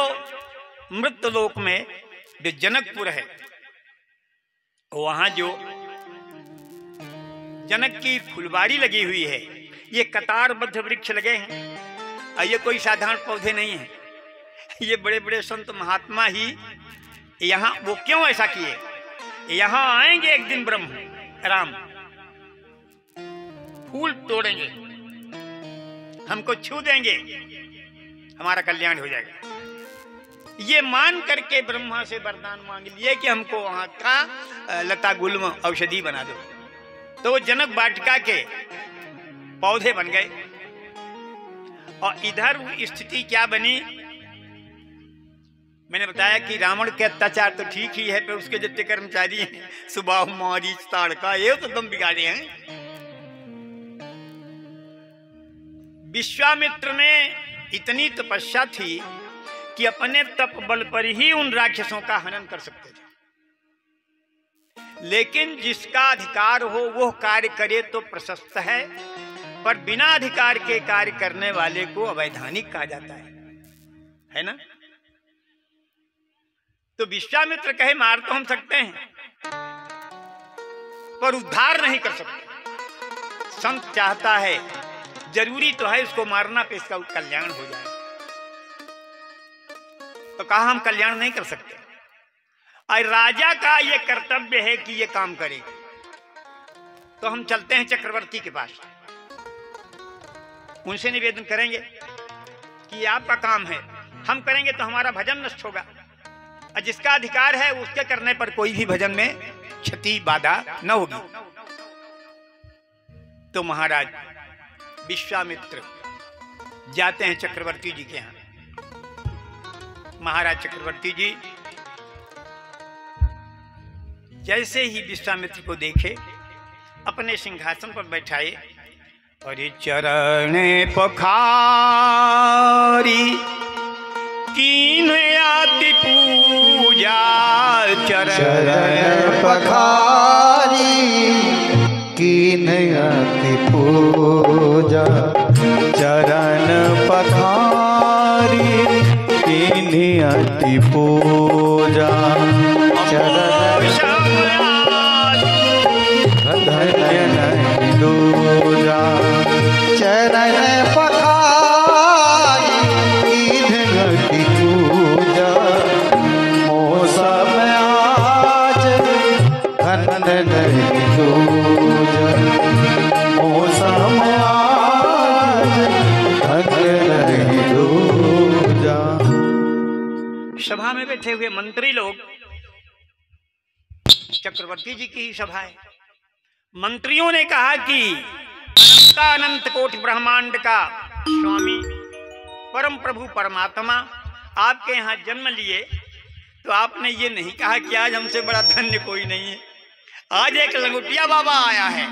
Speaker 4: मृतलोक में जो जनकपुर है, वहां जो जनक की फुलवारी लगी हुई है, ये कतारबद्ध वृक्ष लगे हैं, और ये कोई साधारण पौधे नहीं है, ये बड़े बड़े संत महात्मा ही यहाँ। वो क्यों ऐसा किए, यहाँ आएंगे एक दिन ब्रह्म राम, फूल तोड़ेंगे, हमको छू देंगे, हमारा कल्याण हो जाएगा। ये मान करके ब्रह्मा से वरदान मांग लिए कि हमको वहां का लता गुल्म औषधि बना दो। तो वो जनक वाटिका के पौधे बन गए। और इधर स्थिति क्या बनी, मैंने बताया कि रावण के अत्याचार तो ठीक ही है, पर उसके जितने कर्मचारी हैं, सुबाहु, मारीच, ताड़का, ये तो दम बिगाड़े हैं। विश्वामित्र में इतनी तपस्या थी कि अपने तप बल पर ही उन राक्षसों का हनन कर सकते थे, लेकिन जिसका अधिकार हो वो कार्य करे तो प्रशस्त है, पर बिना अधिकार के कार्य करने वाले को अवैधानिक कहा जाता है ना। तो विश्वामित्र कहे मार तो हम सकते हैं, पर उद्धार नहीं कर सकते। संत चाहता है, जरूरी तो है उसको मारना, पे इसका कल्याण हो जाए। तो कहा हम कल्याण नहीं कर सकते, और राजा का यह कर्तव्य है कि यह काम करे। तो हम चलते हैं चक्रवर्ती के पास, उनसे निवेदन करेंगे कि आपका काम है, हम करेंगे तो हमारा भजन नष्ट होगा, और जिसका अधिकार है उसके करने पर कोई भी भजन में क्षति बाधा न होगी। तो महाराज विश्वामित्र जाते हैं चक्रवर्ती जी के यहाँ। महाराज चक्रवर्ती जी जैसे ही विश्वामित्र को देखे, अपने सिंहासन पर बैठाए और चरण पखारी कीन आदि पूजा
Speaker 1: चरण पखारी कीन अति पूजा चरण पखारी कीन अति पूजा चरण धन्य नहीं दूजा चरण पखारी कीन अति पूजा मौसम आज धन्य नहीं दूजा मौसम आज धन्य नहीं दूजा।
Speaker 4: सभा में बैठे हुए मंत्री लोग, चक्रवर्ती जी की ही सभा है, मंत्रियों ने कहा कि अनंत कोटि ब्रह्मांड का स्वामी परम प्रभु परमात्मा आपके यहाँ जन्म लिए तो आपने ये नहीं कहा कि आज हमसे बड़ा धन्य कोई नहीं है। आज एक लंगोटिया बाबा आया है,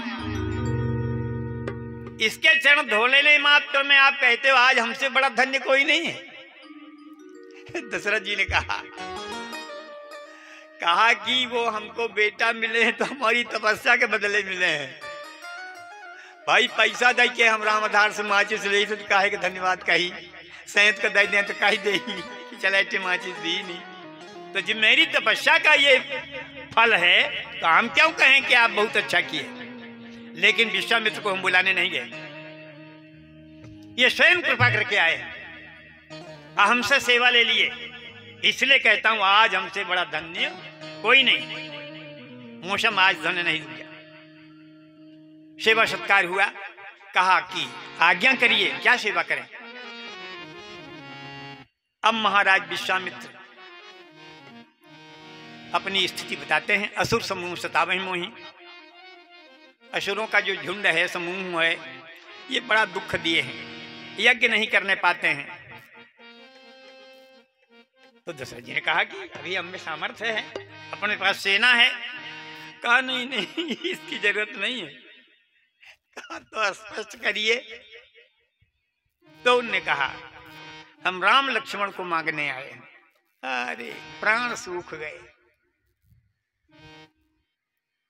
Speaker 4: इसके चरण धो लेने मात्र में आप कहते हो आज हमसे बड़ा धन्य कोई नहीं है। दशरथ जी ने कहा कि वो हमको बेटा मिले हैं तो हमारी तपस्या के बदले मिले हैं। भाई पैसा दे के हम रामधार से माचिस ले तो काहे के धन्यवाद कही, सैंत का दे दें तो कही दे चले माचिस दी नहीं। तो जब मेरी तपस्या का ये फल है तो हम क्यों कहें कि आप बहुत अच्छा किए। लेकिन विश्वामित्र को हम बुलाने नहीं गए, ये स्वयं कृपा करके आए, हमसे सेवा ले लिए। इसलिए कहता हूं आज हमसे बड़ा धन्य कोई नहीं। मौसम आज धन्य नहीं दिया। सेवा सत्कार हुआ, कहा कि आज्ञा करिए, क्या सेवा करें। अब महाराज विश्वामित्र अपनी स्थिति बताते हैं। असुर समूह सतावहि मोहि, असुरों का जो झुंड है, समूह है, ये बड़ा दुख दिए हैं, यज्ञ नहीं करने पाते हैं। तो दशरथ जी ने कहा कि अभी हम में सामर्थ्य है, अपने पास सेना है। कहा नहीं नहीं इसकी जरूरत नहीं है। कहा तो स्पष्ट करिए। तो उनने कहा हम राम लक्ष्मण को मांगने आए हैं। अरे प्राण सूख गए,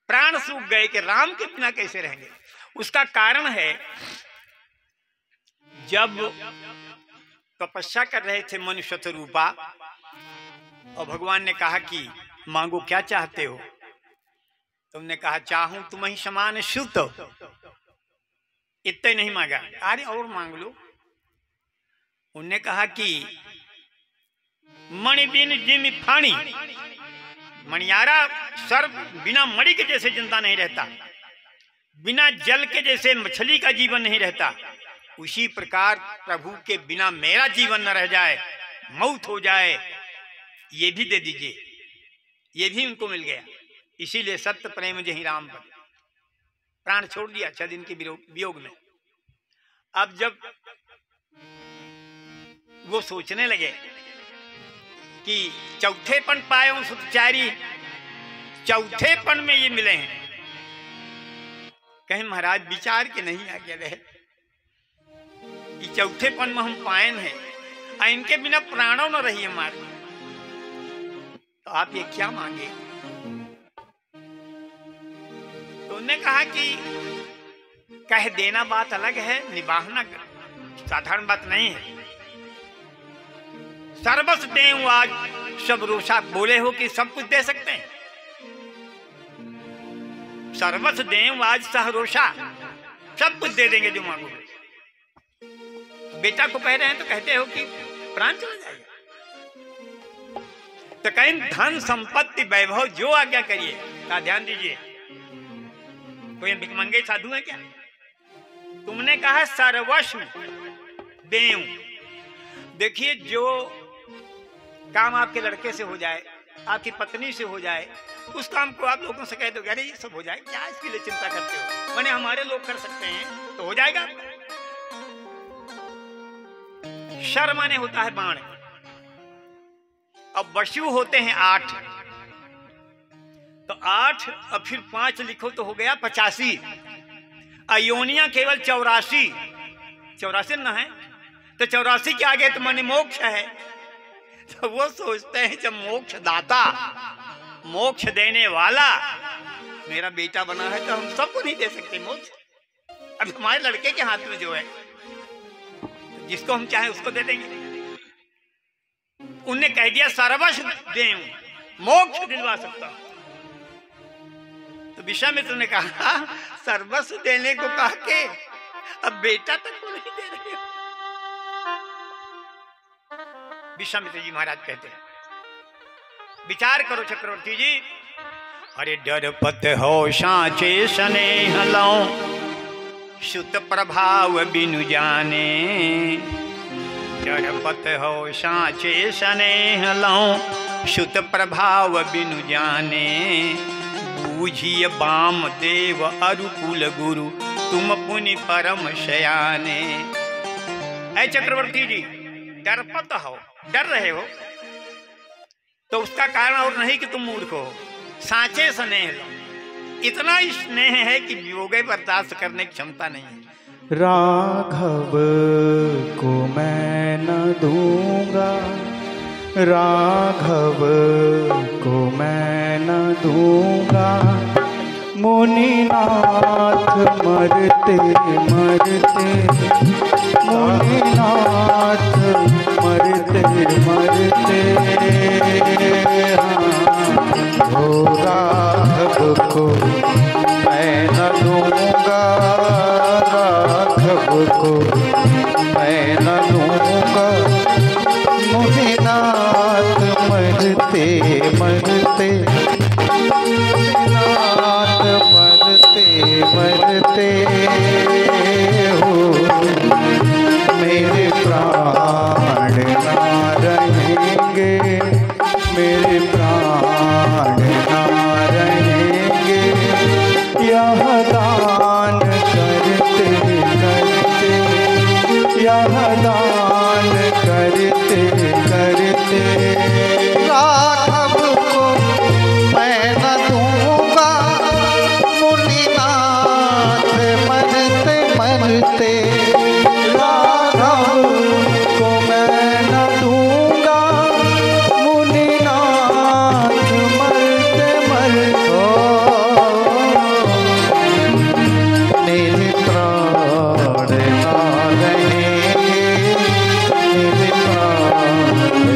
Speaker 4: प्राण सूख गए कि राम के बिना कैसे रहेंगे। उसका कारण है जब तपस्या कर रहे थे मनुष्य रूपा और भगवान ने कहा कि मांगो क्या चाहते हो। तुमने कहा चाहूं तुम ही समान शुद्ध, इतना नहीं मांगा, अरे और मांग लो। उनने कहा कि मणि बिन जिमि फाणी, मणियारा सर बिना मणि के जैसे जिंदा नहीं रहता, बिना जल के जैसे मछली का जीवन नहीं रहता, उसी प्रकार प्रभु के बिना मेरा जीवन न रह जाए, मौत हो जाए, ये भी दे दीजिए। ये भी उनको मिल गया। इसीलिए सत्य प्रेम जहि राम पर प्राण छोड़ दिया 6 दिन के वियोग में। अब जब वो सोचने लगे कि चौथेपन पायो सुतचारी, चौथेपन में ये मिले हैं, कहीं महाराज विचार के नहीं आगे रहे कि चौथेपन में हम पायन है, इनके बिना प्राणों न रही हमारे, तो आप ये क्या मांगे। तो उन्होंने कहा कि कह देना बात अलग है, निभाना साधारण बात नहीं है। सर्वस्व दें आज सब रोषा, बोले हो कि सब कुछ दे सकते हैं। सर्वस्व दें आज सहरोषा, सब कुछ दे देंगे जो मांगोगे। बेटा को कह रहे हैं तो कहते हो कि प्राण चला जाएगा। तो कहीं धन संपत्ति वैभव जो आज्ञा करिए, का ध्यान दीजिए। कोई भिखमंगे साधु है क्या। तुमने कहा सर्वस्व देऊं। देखिए जो काम आपके लड़के से हो जाए, आपकी पत्नी से हो जाए, उस काम को आप लोगों से कह दो अरे ये सब हो जाए, क्या इसके लिए चिंता करते हो, मैंने हमारे लोग कर सकते हैं तो हो जाएगा। शर माने होता है बाण, अब वशु होते हैं 8, तो 8 और फिर 5 लिखो तो हो गया 85। अयोनिया केवल 84 ना है, तो 84 के आगे तो माने मोक्ष है। तो वो सोचते हैं जब मोक्ष दाता, मोक्ष देने वाला मेरा बेटा बना है तो हम सबको नहीं दे सकते मोक्ष। अब हमारे लड़के के हाथ में जो है, जिसको हम चाहें उसको दे देंगे। उनने कह दिया सर्वस्व दे, मोक्ष दिलवा सकता हूं। तो विश्वामित्र ने कहा सर्वस्व देने को कहा के अब बेटा तक को नहीं दे रहे हो। विश्वामित्र जी महाराज कहते हैं विचार करो चक्रवर्ती जी। अरे डरपत हो सांचे स्नेह लाओ, सुत प्रभाव बिनु जाने। डरपत हो सांचे स्नेह लाओ, सुत प्रभाव बिनु जाने। बूझिए बाम देव अरुकुल गुरु, तुम पुनि परम शयाने। ऐ चक्रवर्ती जी, डरपत हो, डर रहे हो तो उसका कारण और नहीं कि तुम मूर्ख हो। सांचे स्नेह लो, इतना ही स्नेह है कि वियोगे बर्दाश्त करने की क्षमता नहीं है।
Speaker 1: राघव को मैं न दूंगा, राघव को मैं न दूंगा। मुनिनाथ मरते मरते, मुनिनाथ मरते मरते। हो राघव को मैं न दूंगा, राघव को मैं न दूंगा। मुनिनाथ मरते मरते, मुनिनाथ मरते मरते। हो मेरे प्राण ना रहेंगे, मेरे प्राण ना रहेंगे। यह दान करते करते, यह दान करते करते। राघव को मैं न दूंगा, मुनिनाथ मरते मरते। राघव को मैं न दूंगा, मुनिनाथ मरते मरते। मेरे प्राण ना रहेंगे, मेरे प्राण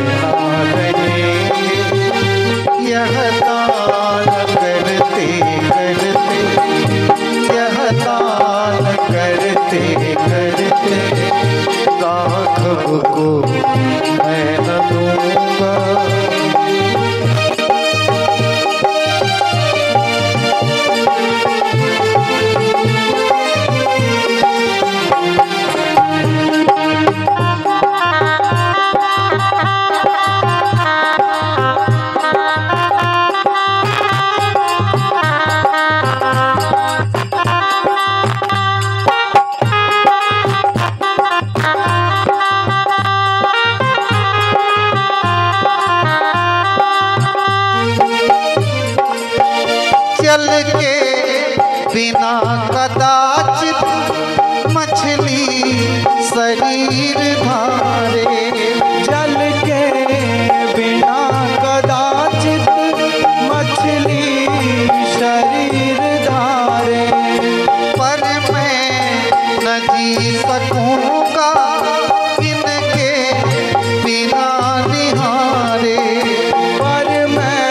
Speaker 1: ना रहेंगे। यह दान करते करते, यह दान करते करते। राघव को मैं न दूंगा। जल के बिना कदाचित मछली शरीर धारे। जल के बिना कदाचित मछली शरीर धारे। पर मैं न जी सकूंगा इनके बिना निहारे। पर मैं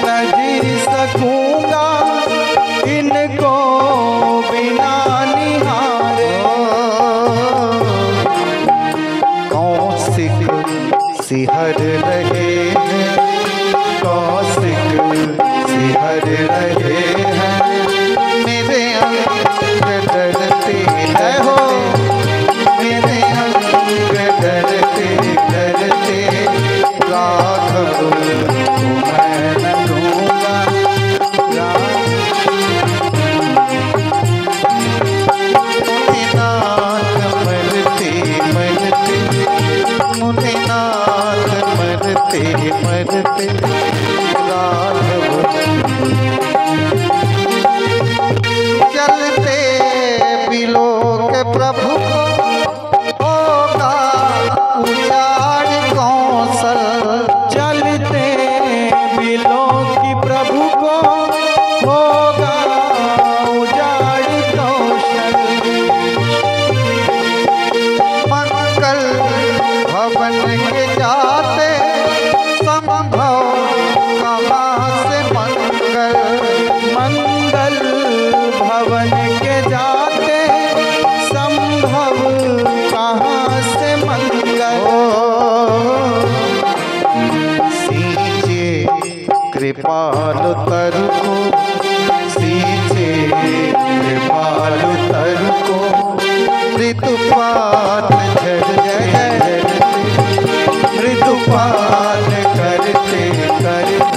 Speaker 1: न जी सकूंगा इनको बिना
Speaker 2: प्रभु को होगा उजाड़ कौशल।
Speaker 1: मंगल भवन के जाते संभव कहाँ से मंगल।
Speaker 2: मंगल भवन के जाते संभव कहाँ से मंगल।
Speaker 1: सींचे कृपालु तरु को, सींचे कृपालु तरु को, ऋतुपात मृदुपात करते करते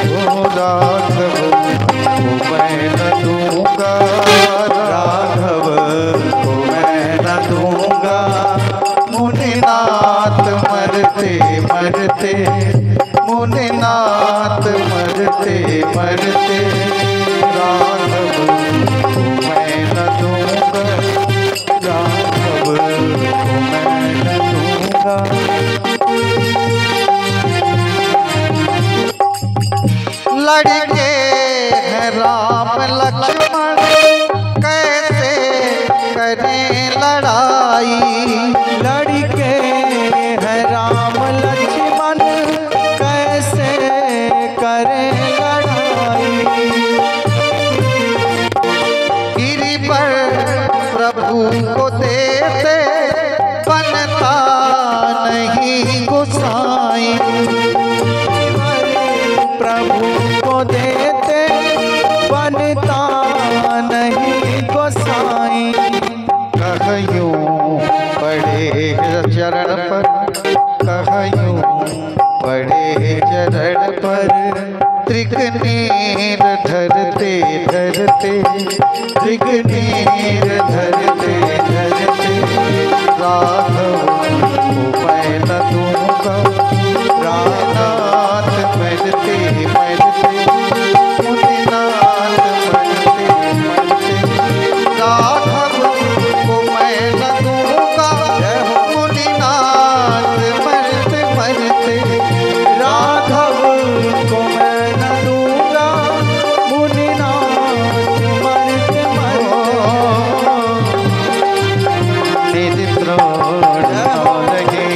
Speaker 1: हो राघव को मैं न दूंगा। राघव को मैं न दूंगा। मुनिनाथ मरते मरते, मुनिनाथ मरते मरते, राघव को मैं न दूंगा। राघव को मैं न दूंगा। लड़के हैं राम लक्ष्मण कैसे करें लड़ाई।
Speaker 2: लड़के हैं राम लक्ष्मण कैसे करें लड़ाई।
Speaker 1: गिरि पर प्रभु को देते बनता नहीं गोसाई।
Speaker 2: प्रभु को देते बनता नहीं गोसाई।
Speaker 1: कहयूं पड़े चरण पर, कहयूं पड़े चरण पर, त्रिकनेर धरते धरते, त्रिकनेर धरते धरते, राघव को मैं न दूंगा। रानाथ मरते मरते, मुनिनाथ मरते मरते, राघव को मैं न दूंगा। मुनिनाथ मरते मरते,
Speaker 2: राघव को मैं न दूंगा। मुनिनाथ मरते मरते।
Speaker 1: निज द्रोण लगे,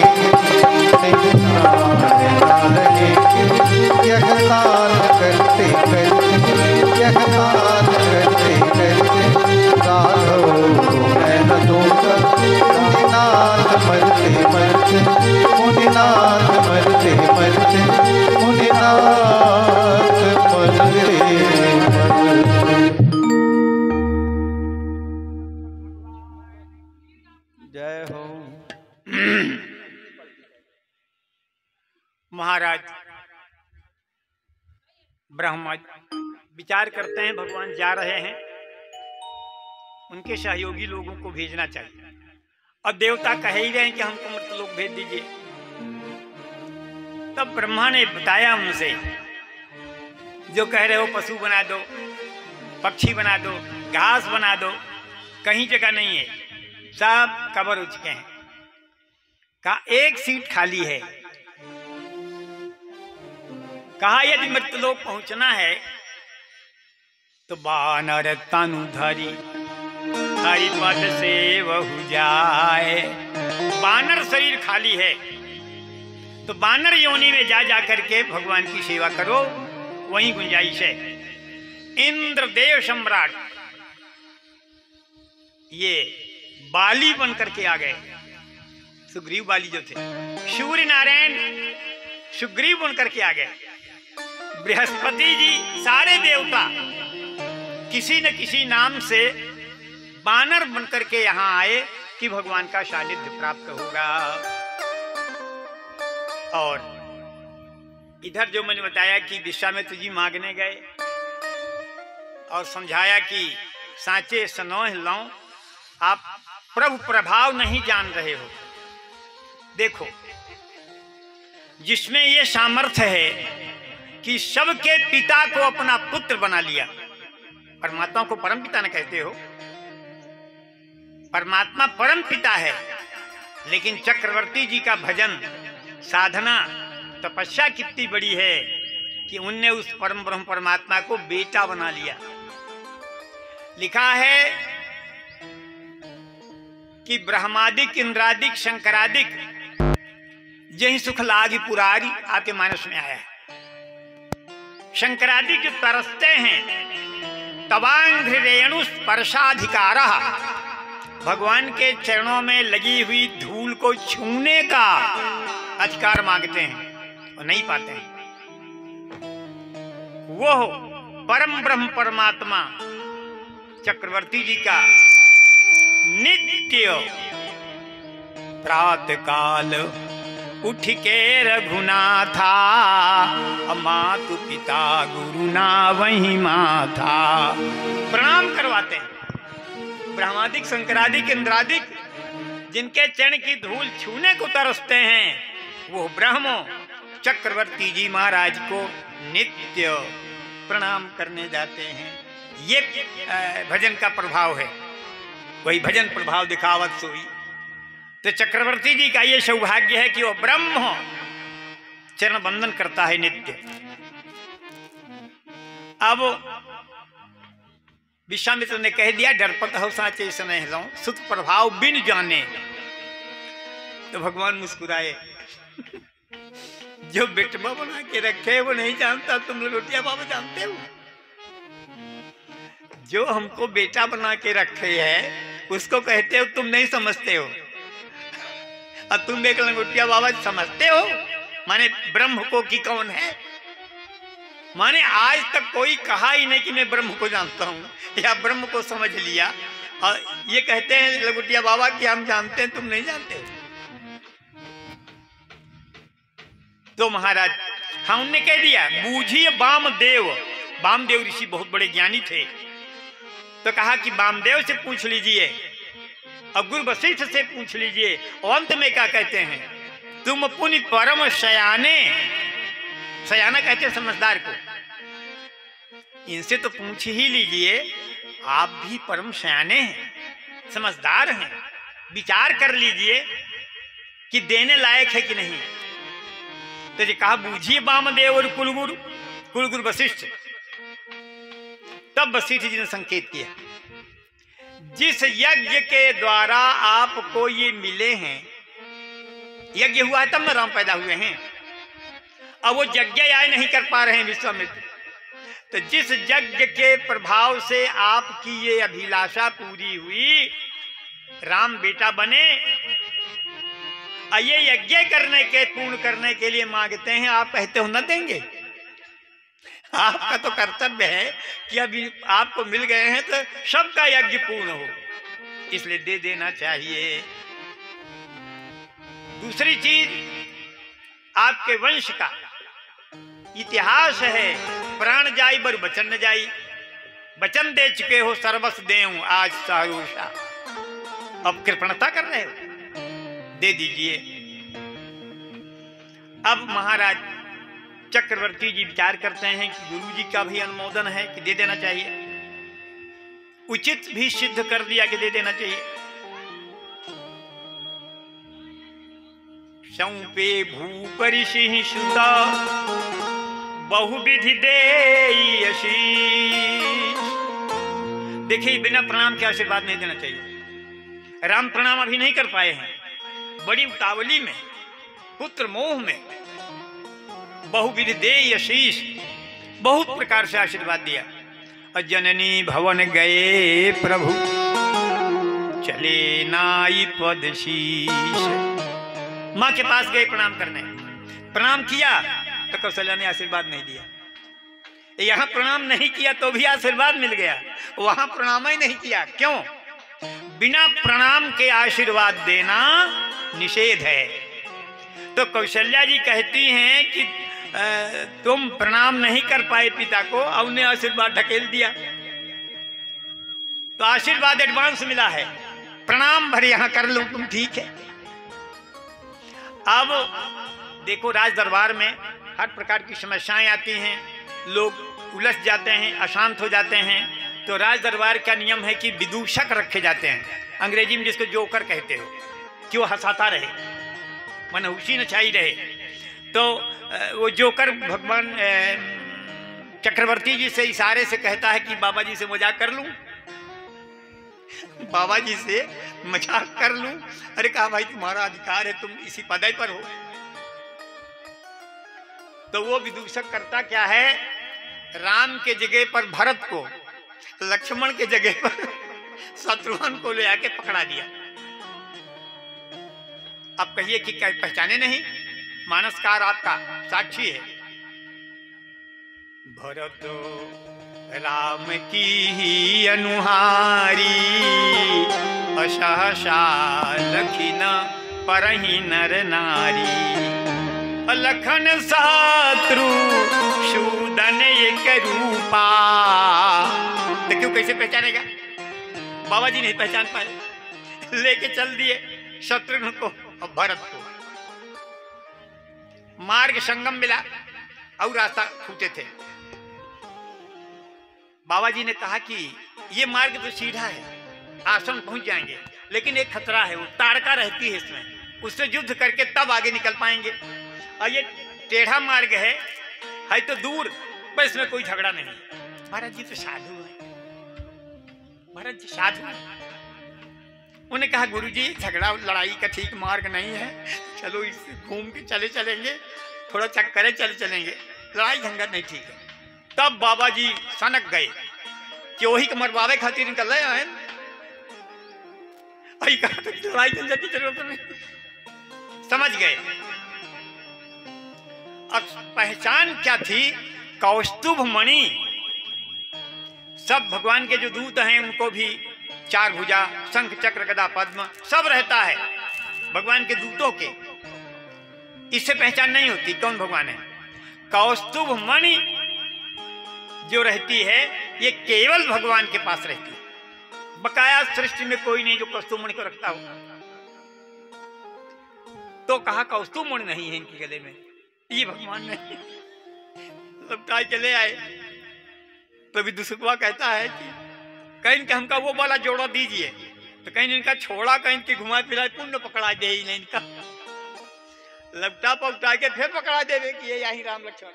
Speaker 1: निज प्राण लगे, यह तान करते करते, यह तान करते करते, राघव को मैं न दूंगा। मुनिनाथ मरते मरते, मुनिनाथ मरते मरते, मुनिनाथ मरते मरते।
Speaker 2: जय हो।
Speaker 4: महाराज ब्रह्मा विचार करते हैं भगवान जा रहे हैं, उनके सहयोगी लोगों को भेजना चाहिए। और देवता कह ही रहे हैं कि हमको मृतलोक भेज दीजिए। तब ब्रह्मा ने बताया उनसे, जो कह रहे हो पशु बना दो, पक्षी बना दो, घास बना दो, कहीं जगह नहीं है, सब कब्र हो चुके हैं। कहा एक सीट खाली है। कहा यदि मृतलोक पहुंचना है तो बानर तनुधारी हरिपद से बहु जाए। बानर शरीर खाली है तो बानर योनि में जा जा करके भगवान की सेवा करो, वहीं गुंजाइश है। इंद्रदेव सम्राट ये बाली बन करके आ गए, सुग्रीव बाली जो थे, सूर्य नारायण सुग्रीव बन करके आ गए। बृहस्पति जी सारे देवता किसी न किसी नाम से बानर बनकर के यहाँ आए कि भगवान का सानिध्य प्राप्त होगा। और इधर जो मैंने बताया कि विश्वामित्र जी मांगने गए और समझाया कि सांचे सनोह लौ, आप प्रभु प्रभाव नहीं जान रहे हो। देखो जिसमें ये सामर्थ्य है कि सबके पिता को अपना पुत्र बना लिया। परमात्मा को परम पिता न कहते हो, परमात्मा परम पिता है, लेकिन चक्रवर्ती जी का भजन साधना तपस्या कितनी बड़ी है कि उनने उस परम ब्रह्म परमात्मा को बेटा बना लिया। लिखा है कि ब्रह्मादिक इंद्रादिक शंकरादिक यही सुख लागी पुरारी आपके मानस में आया है। शंकरादिक जो तरसते हैं, तवांग रेणु स्पर्शाधिकार, भगवान के चरणों में लगी हुई धूल को छूने का अधिकार मांगते हैं और नहीं पाते हैं। वो परम ब्रह्म परमात्मा चक्रवर्ती जी का नित्य प्रातः काल उठ के रघुनाथा, मातु पिता गुरु ना वही माथा, प्रणाम करवाते हैं। ब्रह्मादिक शंकरादिक इंद्रादिक जिनके चरण की धूल छूने को तरसते हैं, वो ब्रह्म चक्रवर्ती जी महाराज को नित्य प्रणाम करने जाते हैं। ये भजन का प्रभाव है, वही भजन प्रभाव दिखावत सोई। तो चक्रवर्ती जी का ये सौभाग्य है कि वो ब्रह्म चरण बंदन करता है नित्य। अब विश्वामित्र ने कह दिया, डरपत हो साचे स्नेह लो, सुत प्रभाव बिन जाने। तो भगवान मुस्कुराए, जो बेटवा बना के रखे वो नहीं जानता, तुम लोग लोटिया बाबा जानते हो। जो हमको बेटा बना के रखे है उसको कहते हो तुम नहीं समझते हो, और तुम एक लंगोटिया बाबा समझते हो। माने ब्रह्म को कि कौन है, माने आज तक कोई कहा ही नहीं कि मैं ब्रह्म को जानता हूं या ब्रह्म को समझ लिया, और ये कहते हैं लंगोटिया बाबा कि हम जानते हैं, तुम नहीं जानते हो। तो महाराज हमने कह दिया, बूझिए वामदेव। वामदेव ऋषि बहुत बड़े ज्ञानी थे, तो कहा कि वामदेव से पूछ लीजिए और गुरु वशिष्ठ से पूछ लीजिए। और अंत में क्या कहते हैं, तुम पुनि परम शयाने, शयाना कहते हैं समझदार को, इनसे तो पूछ ही लीजिए, आप भी परम शयाने हैं, समझदार हैं, विचार कर लीजिए कि देने लायक है कि नहीं। तो ये कहा बूझिए वामदेव और कुलगुरु वशिष्ठ। तब वशिष्ठ जी ने संकेत किया, जिस यज्ञ के द्वारा आपको ये मिले हैं, यज्ञ हुआ है तब न राम पैदा हुए हैं, अब वो यज्ञ आय नहीं कर पा रहे हैं विश्वामित्र। तो जिस यज्ञ के प्रभाव से आपकी ये अभिलाषा पूरी हुई, राम बेटा बने, ये यज्ञ करने के पूर्ण करने के लिए मांगते हैं, आप कहते हो न देंगे। आपका तो कर्तव्य है कि अभी आपको मिल गए हैं तो सबका यज्ञ पूर्ण हो, इसलिए दे देना चाहिए। दूसरी चीज, आपके वंश का इतिहास है, प्राण जाई बर वचन न जाई, वचन दे चुके हो सर्वस्व देऊं आज सारूषा, अब कृपणता कर रहे हो, दे दीजिए। अब महाराज चक्रवर्ती जी विचार करते हैं कि गुरु जी का भी अनुमोदन है कि दे देना चाहिए, उचित भी सिद्ध कर दिया कि दे देना चाहिए। सौंपे भूपरि सिंह सुता बहुविधि देई आशीष। देखिए, बिना प्रणाम के आशीर्वाद नहीं देना चाहिए। राम प्रणाम अभी नहीं कर पाए हैं, बड़ी उतावली में, पुत्र मोह में, बहुविधि देई आशीष, बहुत प्रकार से आशीर्वाद दिया। और जननी भवन गए प्रभु, चले नाई पद शीश। माँ के पास गए प्रणाम करने, प्रणाम किया तो कौशल्या ने आशीर्वाद नहीं दिया। यहाँ प्रणाम नहीं किया तो भी आशीर्वाद मिल गया, वहां प्रणाम ही नहीं किया। क्यों? बिना प्रणाम के आशीर्वाद देना निषेध है। तो कौशल्या जी कहती हैं कि तुम प्रणाम नहीं कर पाए पिता को, और उन्हें आशीर्वाद ढकेल दिया, तो आशीर्वाद एडवांस मिला है, प्रणाम भर यहां कर लो तुम, ठीक है। अब देखो, राज दरबार में हर प्रकार की समस्याएं आती हैं, लोग उलझ जाते हैं, अशांत हो जाते हैं। तो राज दरबार का नियम है कि विदूषक रखे जाते हैं, अंग्रेजी में जिसको जोकर कहते हो, कि वो हंसाता रहे, मनहूसी न छाई रहे। तो वो जोकर भगवान चक्रवर्ती जी से इशारे से कहता है कि बाबा जी से मजाक कर लूं, बाबा जी से मजाक कर लूं। अरे कहा भाई तुम्हारा अधिकार है, तुम इसी पदवी पर हो। तो वो विदूषक करता क्या है, राम के जगह पर भरत को, लक्ष्मण के जगह पर शत्रुघ्न को ले आके पकड़ा दिया। अब कहिए कि क्या पहचाने नहीं, मानसकार आपका साक्षी है। भरत राम की ही अनुहारी, असहसा लखिन परहि नर नारी। लखन शत्रु शूदन एक रूपा। देखियो कैसे पहचानेगा, बाबा जी नहीं पहचान पाए, लेके चल दिए शत्रुघ्न को और भरत को। मार्ग संगम मिला और रास्ता छूटे थे। बाबा जी ने कहा कि ये मार्ग तो सीधा है, आश्रम पहुंच जाएंगे, लेकिन एक खतरा है, वो ताड़का रहती है इसमें, उससे युद्ध करके तब आगे निकल पाएंगे। और ये टेढ़ा मार्ग है तो दूर, पर इसमें कोई झगड़ा नहीं। महाराज जी तो साधु है, महाराज जी साधु है। उन्होंने कहा गुरु जी झगड़ा लड़ाई का ठीक मार्ग नहीं है, चलो इससे घूम के चलेंगे, थोड़ा चक्कर चलेंगे, लड़ाई झंझट नहीं ठीक है। तब बाबा जी सनक गए कि वही के मरवावे खातिर निकल रहे हैं, लड़ाई झंझट की जरूरत नहीं, समझ गए। अब पहचान क्या थी, कौस्तुभ मणि। सब भगवान के जो दूत हैं उनको भी चार भुजा, शंख चक्र गदा पद्म सब रहता है भगवान के दूतों के, इससे पहचान नहीं होती कौन भगवान है। कौस्तुभ मणि जो रहती है ये केवल भगवान के पास रहती है, बकाया सृष्टि में कोई नहीं जो कौस्तुभ मणि को रखता हो। तो कहा कौस्तुभ मणि नहीं है इनके गले में, ये भगवान नहीं। लपटाई के ले आए तो विदुषकवा कहता है कि कहीं के हमका वो वाला जोड़ा दीजिए, तो कहीं इनका छोड़ा, कहीं की घुमा फिरा पुण्य पकड़ा दे ही नहीं इनका, लपटा पकड़ा के फिर पकड़ा देवे कि ये यही राम लक्ष्मण।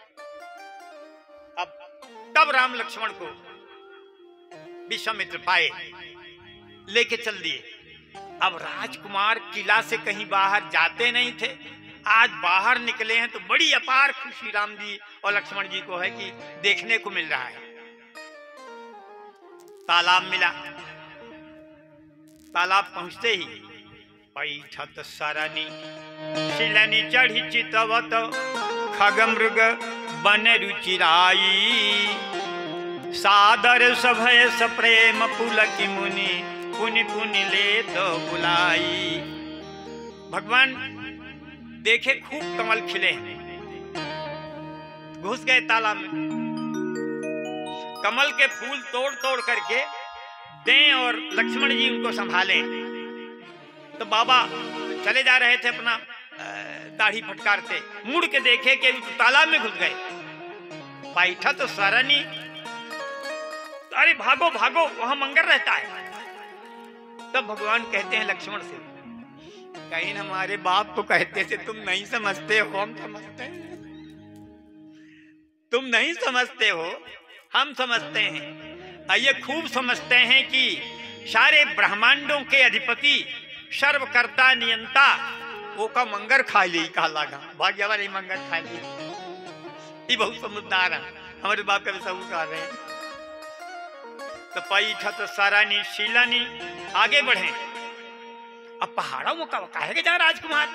Speaker 4: अब तब राम लक्ष्मण को विश्वामित्र पाए, लेके चल दिए। अब राजकुमार किला से कहीं बाहर जाते नहीं थे, आज बाहर निकले हैं तो बड़ी अपार खुशी राम जी और लक्ष्मण जी को है कि देखने को मिल रहा है। तालाब मिला, तालाब पहुंचते ही पैठत सरनी शिलनी चढ़ी चितवत, खग मृग बन रुचिराई। सादर सभय सप्रेम पुलक मुनि, पुनि पुनि ले तो बुलाई। भगवान देखे खूब कमल खिले, घुस गए तालाब में, कमल के फूल तोड़ तोड़ करके दें और लक्ष्मण जी उनको संभाले। तो बाबा चले जा रहे थे अपना दाढ़ी फटकारते, मुड़ के देखे कि तो तालाब में घुस गए। बैठा तो सरनी, अरे भागो भागो वहां मंगर रहता है। तब भगवान कहते हैं लक्ष्मण से, कहीं हमारे बाप को कहते थे तुम नहीं समझते हो, हम समझते हैं। तुम नहीं समझते हो, हम समझते हैं। ये खूब समझते हैं कि सारे ब्रह्मांडों के अधिपति, सर्वकर्ता, नियंता, वो का मंगर खा ली, कहा लागा भाग्य वाले मंगर खा ली। ये बहुत समझदार है, हमारे बाप का भी सब कह रहे हैं। तो पैठा तो सारानी शीलानी आगे बढ़े। अब पहाड़ों में काहे के जा राजकुमार,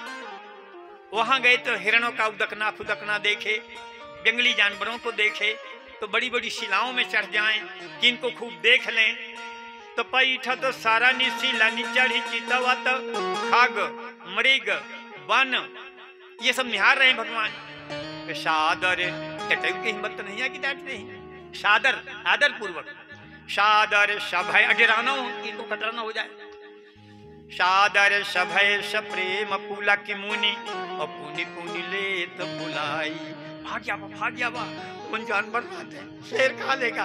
Speaker 4: वहां गए तो हिरणों का उदकना फुदकना देखे, जंगली जानवरों को देखे, तो बड़ी बड़ी शिलाओं में चढ़ जाएं कि इनको खूब देख लें। तो पैठा तो सारानी शीलानी चढ़ी चितवत, खग मृग वन ये सब निहार रहे भगवान। सादर टटक की हिम्मत नहीं है कि डांट नहीं, सादर आदर पूर्वक, सादर सभय अडराना हो, इनको खतरा ना हो जाए। सादर सभय सप्रेम पुला की मुनि, और पुनि पुनि ले तो बुलाई। भाग जावा कौन जानवर है, शेर खा लेगा।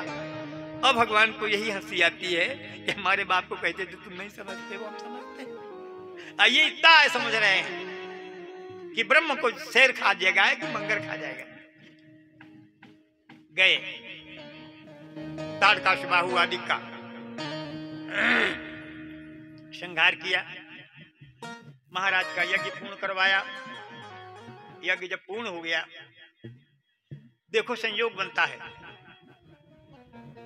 Speaker 4: अब भगवान को यही हंसी आती है कि हमारे बाप को कहते थे तुम नहीं समझते हो, हम समझते हैं। ये इतना समझ रहे हैं कि ब्रह्म को शेर खा जाएगा कि मंगर खा जाएगा। गए ताड़काश बाहु आदि का संहार किया। महाराज का यज्ञ पूर्ण करवाया। यज्ञ जब पूर्ण हो गया, देखो संयोग बनता है,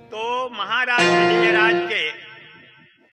Speaker 4: तो महाराज विजयराज के